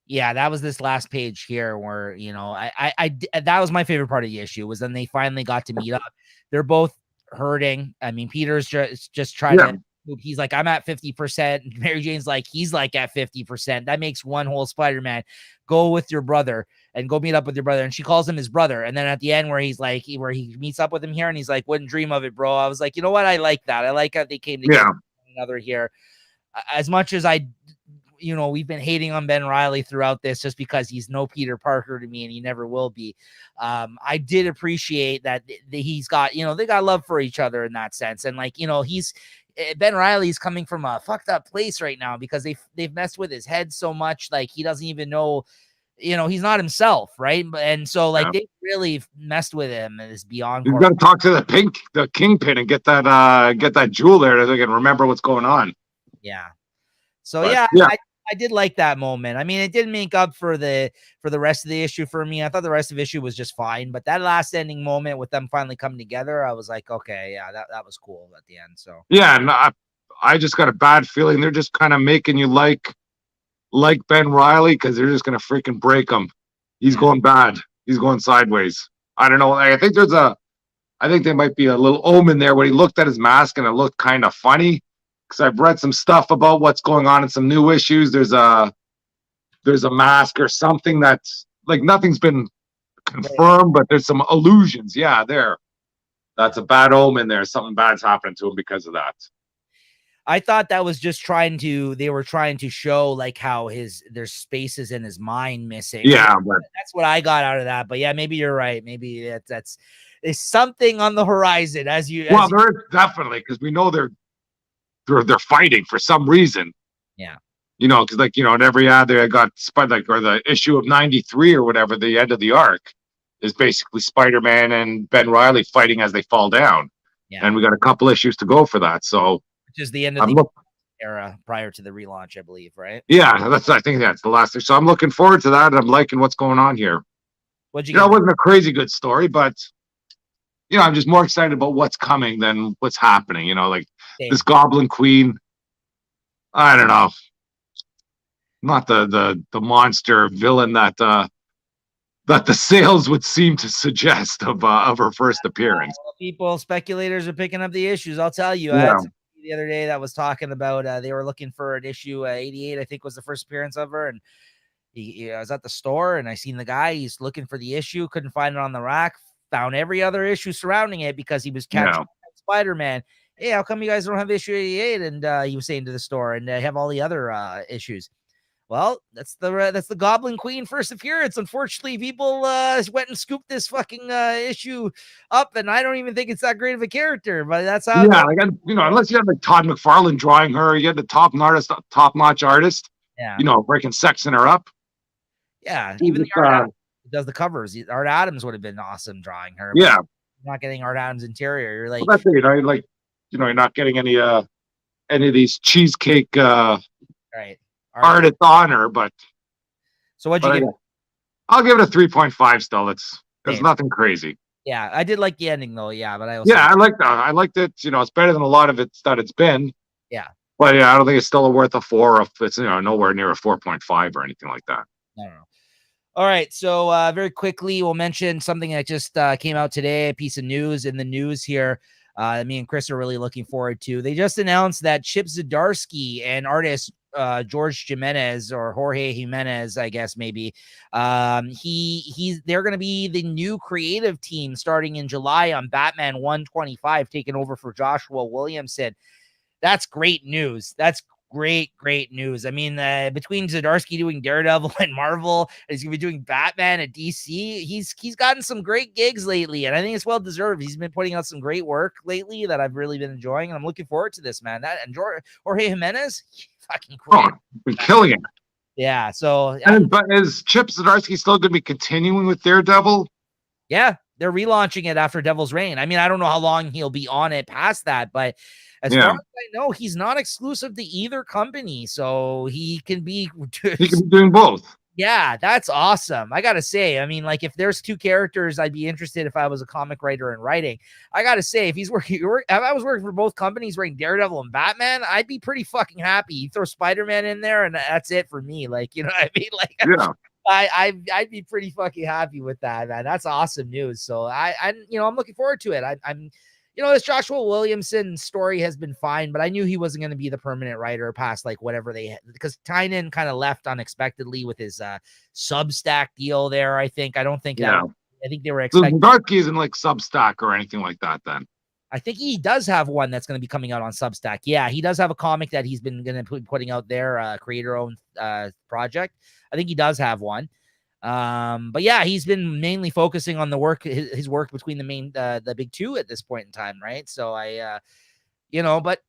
Yeah, that was this last page here where, you know, I that was my favorite part of the issue, was then they finally got to meet up. They're both hurting. I mean, Peter's just trying to, he's like, I'm at 50%. Mary Jane's like, he's like at 50%. That makes one whole Spider-Man. Go with your brother and go meet up with your brother. And she calls him his brother. And then at the end where he's like, where he meets up with him here and he's like, wouldn't dream of it, bro. I was like, you know what? I like that. I like how they came together another here. As much as you know, we've been hating on Ben Riley throughout this just because he's no Peter Parker to me and he never will be. I did appreciate that he's got, you know, they got love for each other in that sense. And like, you know, Ben Riley's coming from a fucked up place right now because they've messed with his head so much. Like he doesn't even know, you know, he's not himself. Right. And so like they really messed with him. And it's beyond. You've got to talk to the kingpin and get that jewel there so they can remember what's going on. Yeah. So I did like that moment. I mean, it didn't make up for the rest of the issue for me. I thought the rest of the issue was just fine, but that last ending moment with them finally coming together, I was like, okay, yeah, that was cool at the end. So yeah, and I just got a bad feeling they're just kind of making you like Ben Riley because they're just gonna freaking break him. He's going bad. He's going sideways. I don't know. I think there might be a little omen there when he looked at his mask and it looked kind of funny. Because I've read some stuff about what's going on in some new issues. There's a mask or something that's like nothing's been confirmed, but there's some illusions. Yeah, that's a bad omen there. Something bad's happening to him because of that. I thought that was just they were trying to show like how there's spaces in his mind missing. Yeah, but that's what I got out of that. But yeah, maybe you're right. Maybe that's something on the horizon there is definitely, because we know they're fighting for some reason. Yeah. You know, because like, you know, in every ad they got or the issue of 93 or whatever, the end of the arc is basically Spider-Man and Ben Riley fighting as they fall down. Yeah. And we got a couple issues to go for that. So which is the end of the era prior to the relaunch, I believe, right? Yeah, I think that's the last thing. So I'm looking forward to that. And I'm liking what's going on here. It wasn't a crazy good story, but you know, I'm just more excited about what's coming than what's happening. You know, like this Goblin Queen. I don't know. Not the monster villain that the sales would seem to suggest of her first appearance. Speculators are picking up the issues. I'll tell you. I had the other day that was talking about they were looking for an issue 88, I think was the first appearance of her, and I was at the store and I seen the guy. He's looking for the issue, couldn't find it on the rack. Found every other issue surrounding it because he was catching Spider-Man. Hey, how come you guys don't have issue 88? And he was saying to the store, and they have all the other issues. Well, that's the Goblin Queen first appearance. Unfortunately, people went and scooped this fucking issue up, and I don't even think it's that great of a character. But that's how. Yeah, unless you have like Todd McFarlane drawing her, you had the top-notch artist. Yeah, you know, breaking sexing her up. Yeah, even the art does the covers. Art Adams would have been awesome drawing her. Yeah, you're not getting Art Adams interior. You're like, well, that's it, you know, you're not getting any of these cheesecake artists on her. But so what'd you give? I'll give it a 3.5 still. It's nothing crazy. Yeah, I did like the ending though. Yeah, but I liked that. I liked it. You know, it's better than a lot of it that it's been. Yeah. But yeah, I don't think it's still worth a 4 if it's, you know, nowhere near a 4.5 or anything like that. No. All right. So very quickly, we'll mention something that just came out today, a piece of news in the news here. Me and Chris are really looking forward to. They just announced that Chip Zdarsky and artist George Jimenez or Jorge Jimenez, I guess maybe, they're going to be the new creative team starting in July on Batman 125, taking over for Joshua Williamson. That's great news. That's great news. I mean, between Zdarsky doing Daredevil and Marvel, and he's gonna be doing Batman at DC. He's gotten some great gigs lately, and I think it's well deserved. He's been putting out some great work lately that I've really been enjoying, and I'm looking forward to this, man. That and Jorge Jimenez, fucking great. Been killing it. Yeah. So, but is Chip Zdarsky still going to be continuing with Daredevil? Yeah, they're relaunching it after Devil's Reign. I mean, I don't know how long he'll be on it past that, but as far as I know, he's not exclusive to either company, so he can be doing both. Yeah, that's awesome. I gotta say, I mean, like if there's two characters, I'd be interested if I was a comic writer and writing. I gotta say, if I was working for both companies, writing Daredevil and Batman, I'd be pretty fucking happy. You throw Spider-Man in there, and that's it for me. Like, you know what I mean? Like, yeah. I'd be pretty fucking happy with that, man. That's awesome news. So I'm looking forward to it. I'm this Joshua Williamson story has been fine, but I knew he wasn't going to be the permanent writer past like whatever because Tynion kind of left unexpectedly with his Substack deal there. I think they were expecting. Zdarsky isn't like Substack or anything like that then. I think he does have one that's going to be coming out on Substack. Yeah, he does have a comic that he's been going to be putting out there, creator-owned project. I think he does have one. But yeah, he's been mainly focusing on the work, his work between the big two at this point in time, right? So but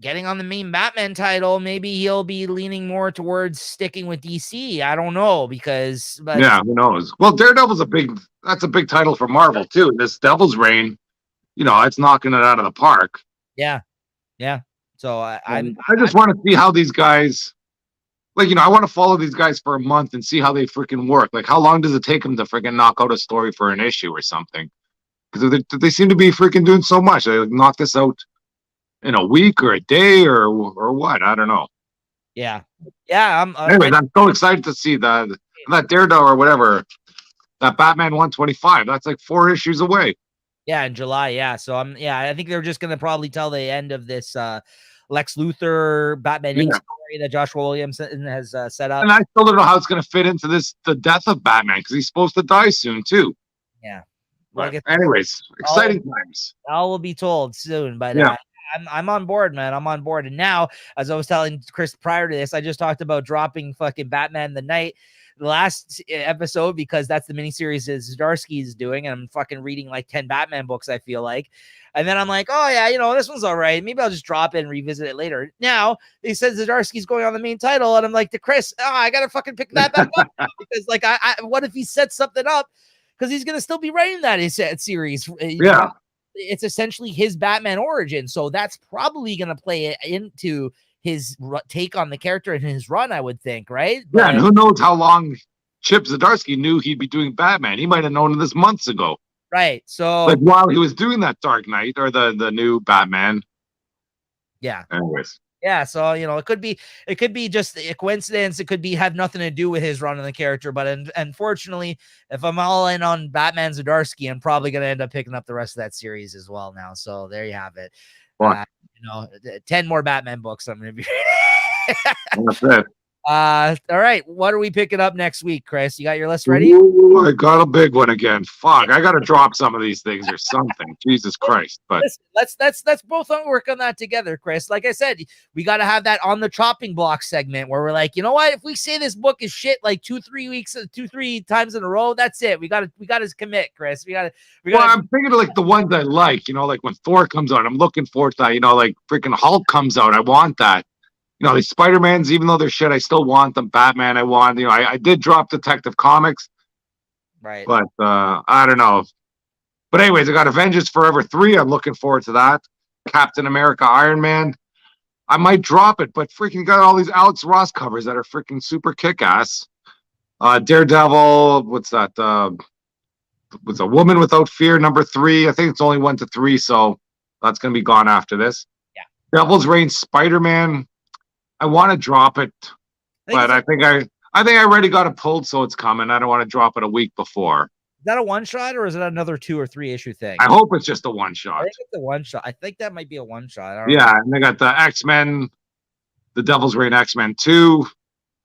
getting on the main Batman title, maybe he'll be leaning more towards sticking with DC. I don't know but yeah, who knows? Well, Daredevil's that's a big title for Marvel too. This Devil's Reign, it's knocking it out of the park. Yeah. So I just want to see how these guys, I want to follow these guys for a month and see how they freaking work. Like, how long does it take them to freaking knock out a story for an issue or something? Because they seem to be freaking doing so much. They knock this out in a week or a day or what? I don't know. Yeah. Anyways, I'm so excited to see that Daredevil or whatever, that Batman 125. That's like 4 issues away. Yeah, in July. Yeah. So I think they're just gonna probably tell the end of this Lex Luthor Batman Inc. story that Joshua Williamson has set up. And I still don't know how it's gonna fit into the death of Batman, because he's supposed to die soon too. Yeah. Well, anyways, exciting times. All will be told soon, but yeah. I'm on board, man. I'm on board. And now, as I was telling Chris prior to this, I just talked about dropping fucking Batman the Night, the last episode, because that's the miniseries that Zdarsky is doing, and I'm fucking reading like 10 Batman books, I feel like. And then I'm like, oh yeah, this one's all right. Maybe I'll just drop it and revisit it later. Now they said Zdarsky's going on the main title, and I'm like to Chris, I gotta fucking pick that back up because like I what if he sets something up, because he's gonna still be writing that series. Yeah. It's essentially his Batman origin. So that's probably going to play into his take on the character and his run, I would think, right? Yeah, and who knows how long Chip Zdarsky knew he'd be doing Batman. He might have known this months ago. Right. So like while he was doing that Dark Knight or the new Batman. Yeah. Anyways. Yeah, so it could be just a coincidence. It could have nothing to do with his run on the character. But unfortunately, if I'm all in on Batman Zdarsky, I'm probably going to end up picking up the rest of that series as well now. So there you have it. 10 more Batman books I'm going to be reading. That's it. All right, what are we picking up next week, Chris? You got your list ready? Ooh, I got a big one again. Fuck, I got to drop some of these things or something. Jesus Christ! But let's both work on that together, Chris. Like I said, we got to have that on the chopping block segment where we're like, you know what? If we say this book is shit like 2-3 times in a row, that's it. We got to commit, Chris. We got to. Well, I'm thinking of like the ones I like. Like when Thor comes out, I'm looking forward to that. Like freaking Hulk comes out, I want that. These Spider-Mans, even though they're shit, I still want them. Batman, I want. I did drop Detective Comics. Right. But I don't know. But anyways, I got Avengers Forever 3. I'm looking forward to that. Captain America, Iron Man. I might drop it, but freaking got all these Alex Ross covers that are freaking super kick-ass. Daredevil, what's that? Was A Woman Without Fear, number 3. I think it's only 1 to 3, so that's going to be gone after this. Yeah. Devil's Reign, Spider-Man. I want to drop it, but I think I already got it pulled, so it's coming. I don't want to drop it a week before. Is that a one shot or is it another 2 or 3 issue thing? I hope it's just a one shot. I think it's a one shot. I think that might be a one shot. Yeah, and they got the X-Men, the Devil's Reign X-Men 2,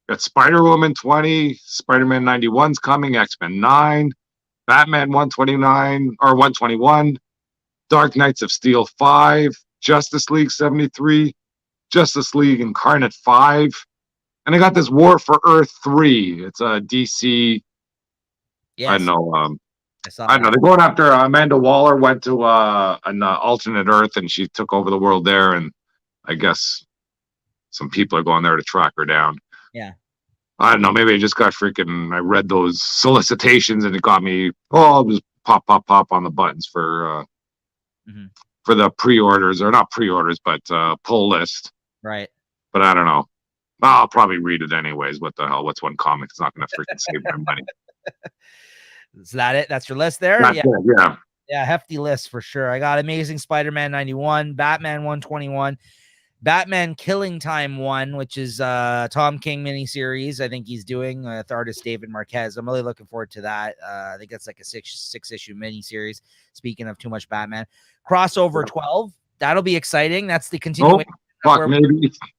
got Spider-Woman 20, Spider-Man 91's coming, X-Men 9, Batman 129 or 121, Dark Knights of Steel 5, Justice League 73. Justice League Incarnate 5, and I got this War for Earth 3. It's a DC. Yes. I don't know. They're going after Amanda Waller. Went to an alternate Earth, and she took over the world there. And I guess some people are going there to track her down. Yeah. I don't know. Maybe I just got freaking. I read those solicitations, and it got me. Oh, I'll just pop on the buttons for the pre-orders, or not pre-orders, but pull list. Right. But I don't know. I'll probably read it anyways. What the hell? What's one comic? It's not going to freaking save my money. Is that it? That's your list there? That's it, yeah. Yeah, hefty list for sure. I got Amazing Spider-Man 91, Batman 121, Batman Killing Time 1, which is Tom King miniseries. I think he's doing with artist David Marquez. I'm really looking forward to that. I think that's like a six issue miniseries. Speaking of too much Batman. Crossover 12. That'll be exciting. That's the continuation. Fuck,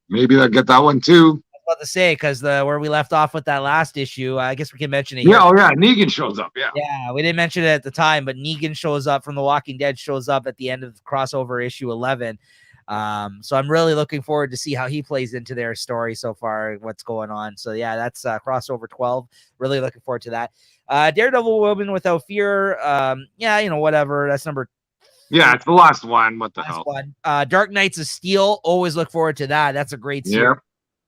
maybe I'll get that one too. about to say, because the where we left off with that last issue, I guess we can mention it Yeah, here. oh yeah, Negan shows up. Yeah. Yeah, we didn't mention it at the time, but Negan shows up from The Walking Dead, shows up at the end of crossover issue 11. So I'm really looking forward to see how he plays into their story so far, what's going on. So yeah, that's crossover 12. Really looking forward to that. Daredevil Woman Without Fear. Yeah, you know, whatever. That's number. Yeah, it's the last one. What the hell? One. Dark Knights of Steel. Always look forward to that. That's a great series.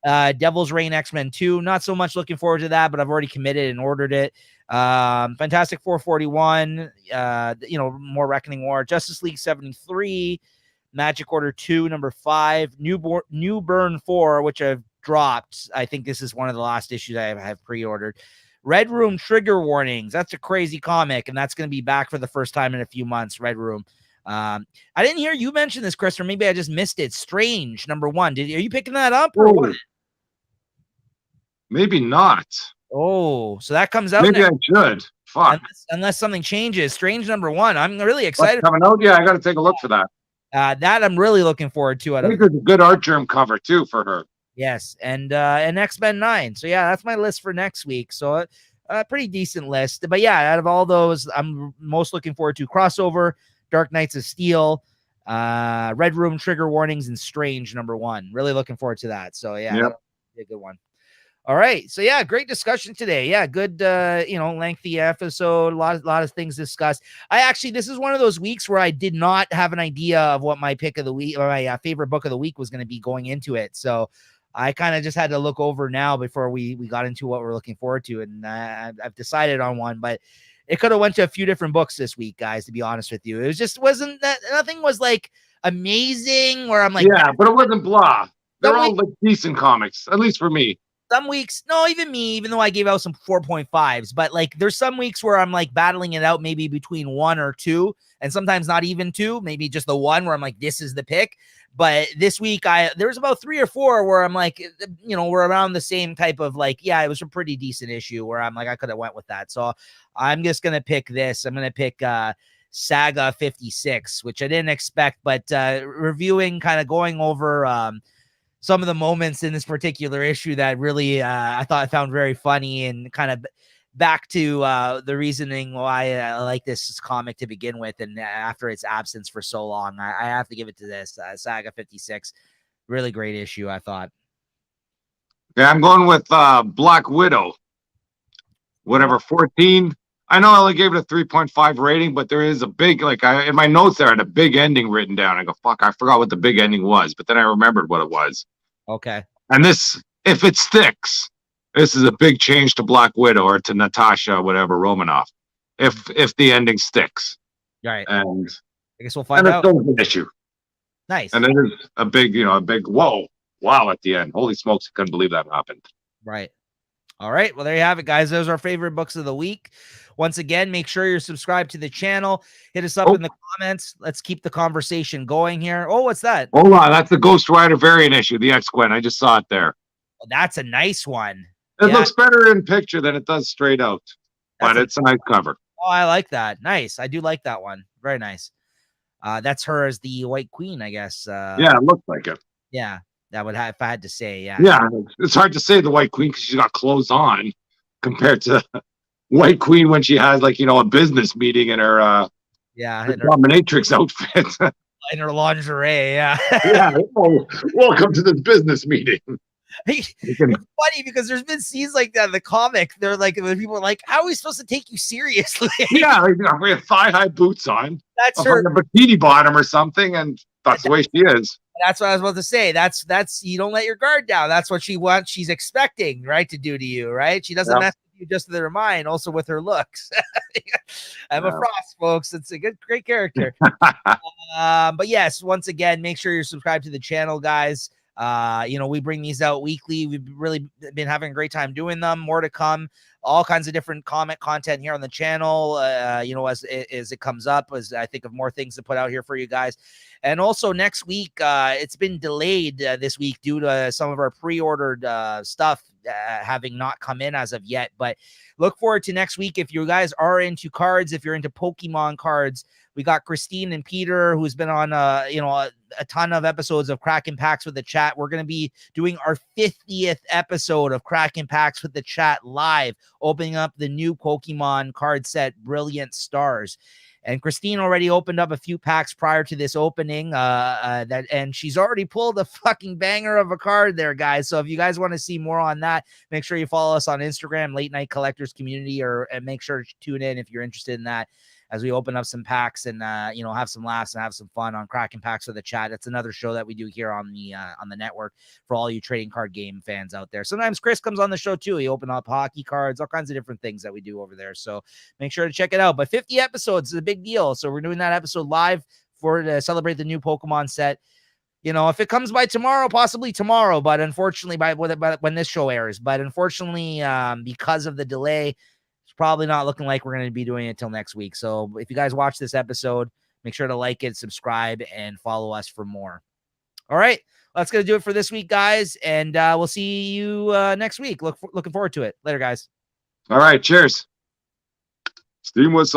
Devil's Reign X-Men 2. Not so much looking forward to that, but I've already committed and ordered it. Fantastic 441. You know, more Reckoning War. Justice League 73. Magic Order 2, number 5. New Burn 4, which I've dropped. I think this is one of the last issues I have pre-ordered. Red Room Trigger Warnings. That's a crazy comic, and that's going to be back for the first time in a few months. Red Room. I didn't hear you mention this, Chris, or maybe I just missed it. Strange, number 1. Are you picking that up or what? Maybe not. Oh, so that comes out. Maybe I should. Fuck. Unless something changes. Strange, number 1. I'm really excited. What's coming out? Yeah, I got to take a look for that. That I'm really looking forward to. I think there's a good art germ cover too for her. Yes, and X-Men 9. So yeah, that's my list for next week. So a pretty decent list. But yeah, out of all those, I'm most looking forward to crossover, Dark Knights of Steel, Red Room Trigger Warnings, and Strange, number 1. Really looking forward to that. So yeah, that'll be a good one. All right. So yeah, great discussion today. Yeah, good lengthy episode, a lot of things discussed. This is one of those weeks where I did not have an idea of what my pick of the week or my favorite book of the week was going to be going into it. So I kind of just had to look over now before we got into what we're looking forward to, and I've decided on one, but it could have went to a few different books this week, guys, to be honest with you. It was just nothing was like amazing where I'm like, yeah, but it wasn't blah. They're all like decent comics, at least for me. Some weeks, no, even me, even though I gave out some 4.5s, but like there's some weeks where I'm like battling it out maybe between 1 or 2, and sometimes not even 2, maybe just the 1 where I'm like, this is the pick. But this week, there was about 3 or 4 where I'm like, you know, we're around the same type of like, yeah, it was a pretty decent issue where I'm like, I could have went with that. So I'm just going to pick this. I'm going to pick Saga 56, which I didn't expect, but reviewing, kind of going over some of the moments in this particular issue that really I found very funny, and kind of back to the reasoning why I like this comic to begin with, and after its absence for so long, I have to give it to this Saga 56. Really great issue, I thought. Yeah, I'm going with Black Widow. Whatever, 14. I know I only gave it a 3.5 rating, but there is a big, in my notes there, I had a big ending written down. I go, fuck, I forgot what the big ending was, but then I remembered what it was. Okay. And this, if it sticks, this is a big change to Black Widow or to Natasha, whatever, Romanoff, if the ending sticks. Right. And I guess we'll find out. It's an issue. Nice. And it is a big, a big wow at the end. Holy smokes, I couldn't believe that happened. Right. All right. Well, there you have it, guys. Those are our favorite books of the week. Once again, make sure you're subscribed to the channel. Hit us up in the comments. Let's keep the conversation going here. Oh, what's that? Hold on. That's the Ghost Rider variant issue, the X-Gwen. I just saw it there. Well, that's a nice one. It looks better in picture than it does straight out, but it's a nice cover. Oh, I like that. Nice. I do like that one. Very nice. That's her as the White Queen, I guess. Yeah, it looks like it. Yeah, that would have, if I had to say, yeah. Yeah, it's hard to say the White Queen because she's got clothes on compared to White Queen when she has a business meeting in her her dominatrix outfit. In her lingerie, yeah. Yeah. Oh, welcome to this business meeting. It's funny because there's been scenes like that in the comic. They're like, people are like, how are we supposed to take you seriously? Yeah, we have thigh-high boots on. That's her, like a bikini bottom or something, and that's the way she is. That's what I was about to say. That's you don't let your guard down. That's what she wants. She's expecting, right, to do to you, right? She doesn't mess with you just with her mind, also with her looks. Emma Frost, folks. It's a great character. But yes, once again, make sure you're subscribed to the channel, guys. We bring these out weekly. We've really been having a great time doing them. More to come. All kinds of different comic content here on the channel. As it comes up, as I think of more things to put out here for you guys. And also next week, it's been delayed this week due to some of our pre-ordered stuff having not come in as of yet. But look forward to next week. If you guys are into cards, if you're into Pokemon cards, we got Christine and Peter, who's been on, a ton of episodes of Cracking Packs with the Chat. We're going to be doing our 50th episode of Cracking Packs with the Chat live, opening up the new Pokemon card set, Brilliant Stars. And Christine already opened up a few packs prior to this opening, and she's already pulled a fucking banger of a card there, guys. So if you guys want to see more on that, make sure you follow us on Instagram, Late Night Collectors Community, and make sure to tune in if you're interested in that, as we open up some packs and have some laughs and have some fun on Cracking Packs with the Chat. That's another show that we do here on the network for all you trading card game fans out there. Sometimes Chris comes on the show too. He open up hockey cards, all kinds of different things that we do over there. So make sure to check it out. But 50 episodes is a big deal. So we're doing that episode live to celebrate the new Pokemon set. If it comes by tomorrow, possibly tomorrow, but unfortunately by when this show airs, but unfortunately, because of the delay, probably not looking like we're going to be doing it till next week. So if you guys watch this episode, make sure to like it, subscribe, and follow us for more. All right, that's going to do it for this week, guys. And we'll see you next week. Looking forward to it. Later, guys. All right. Cheers. Steam was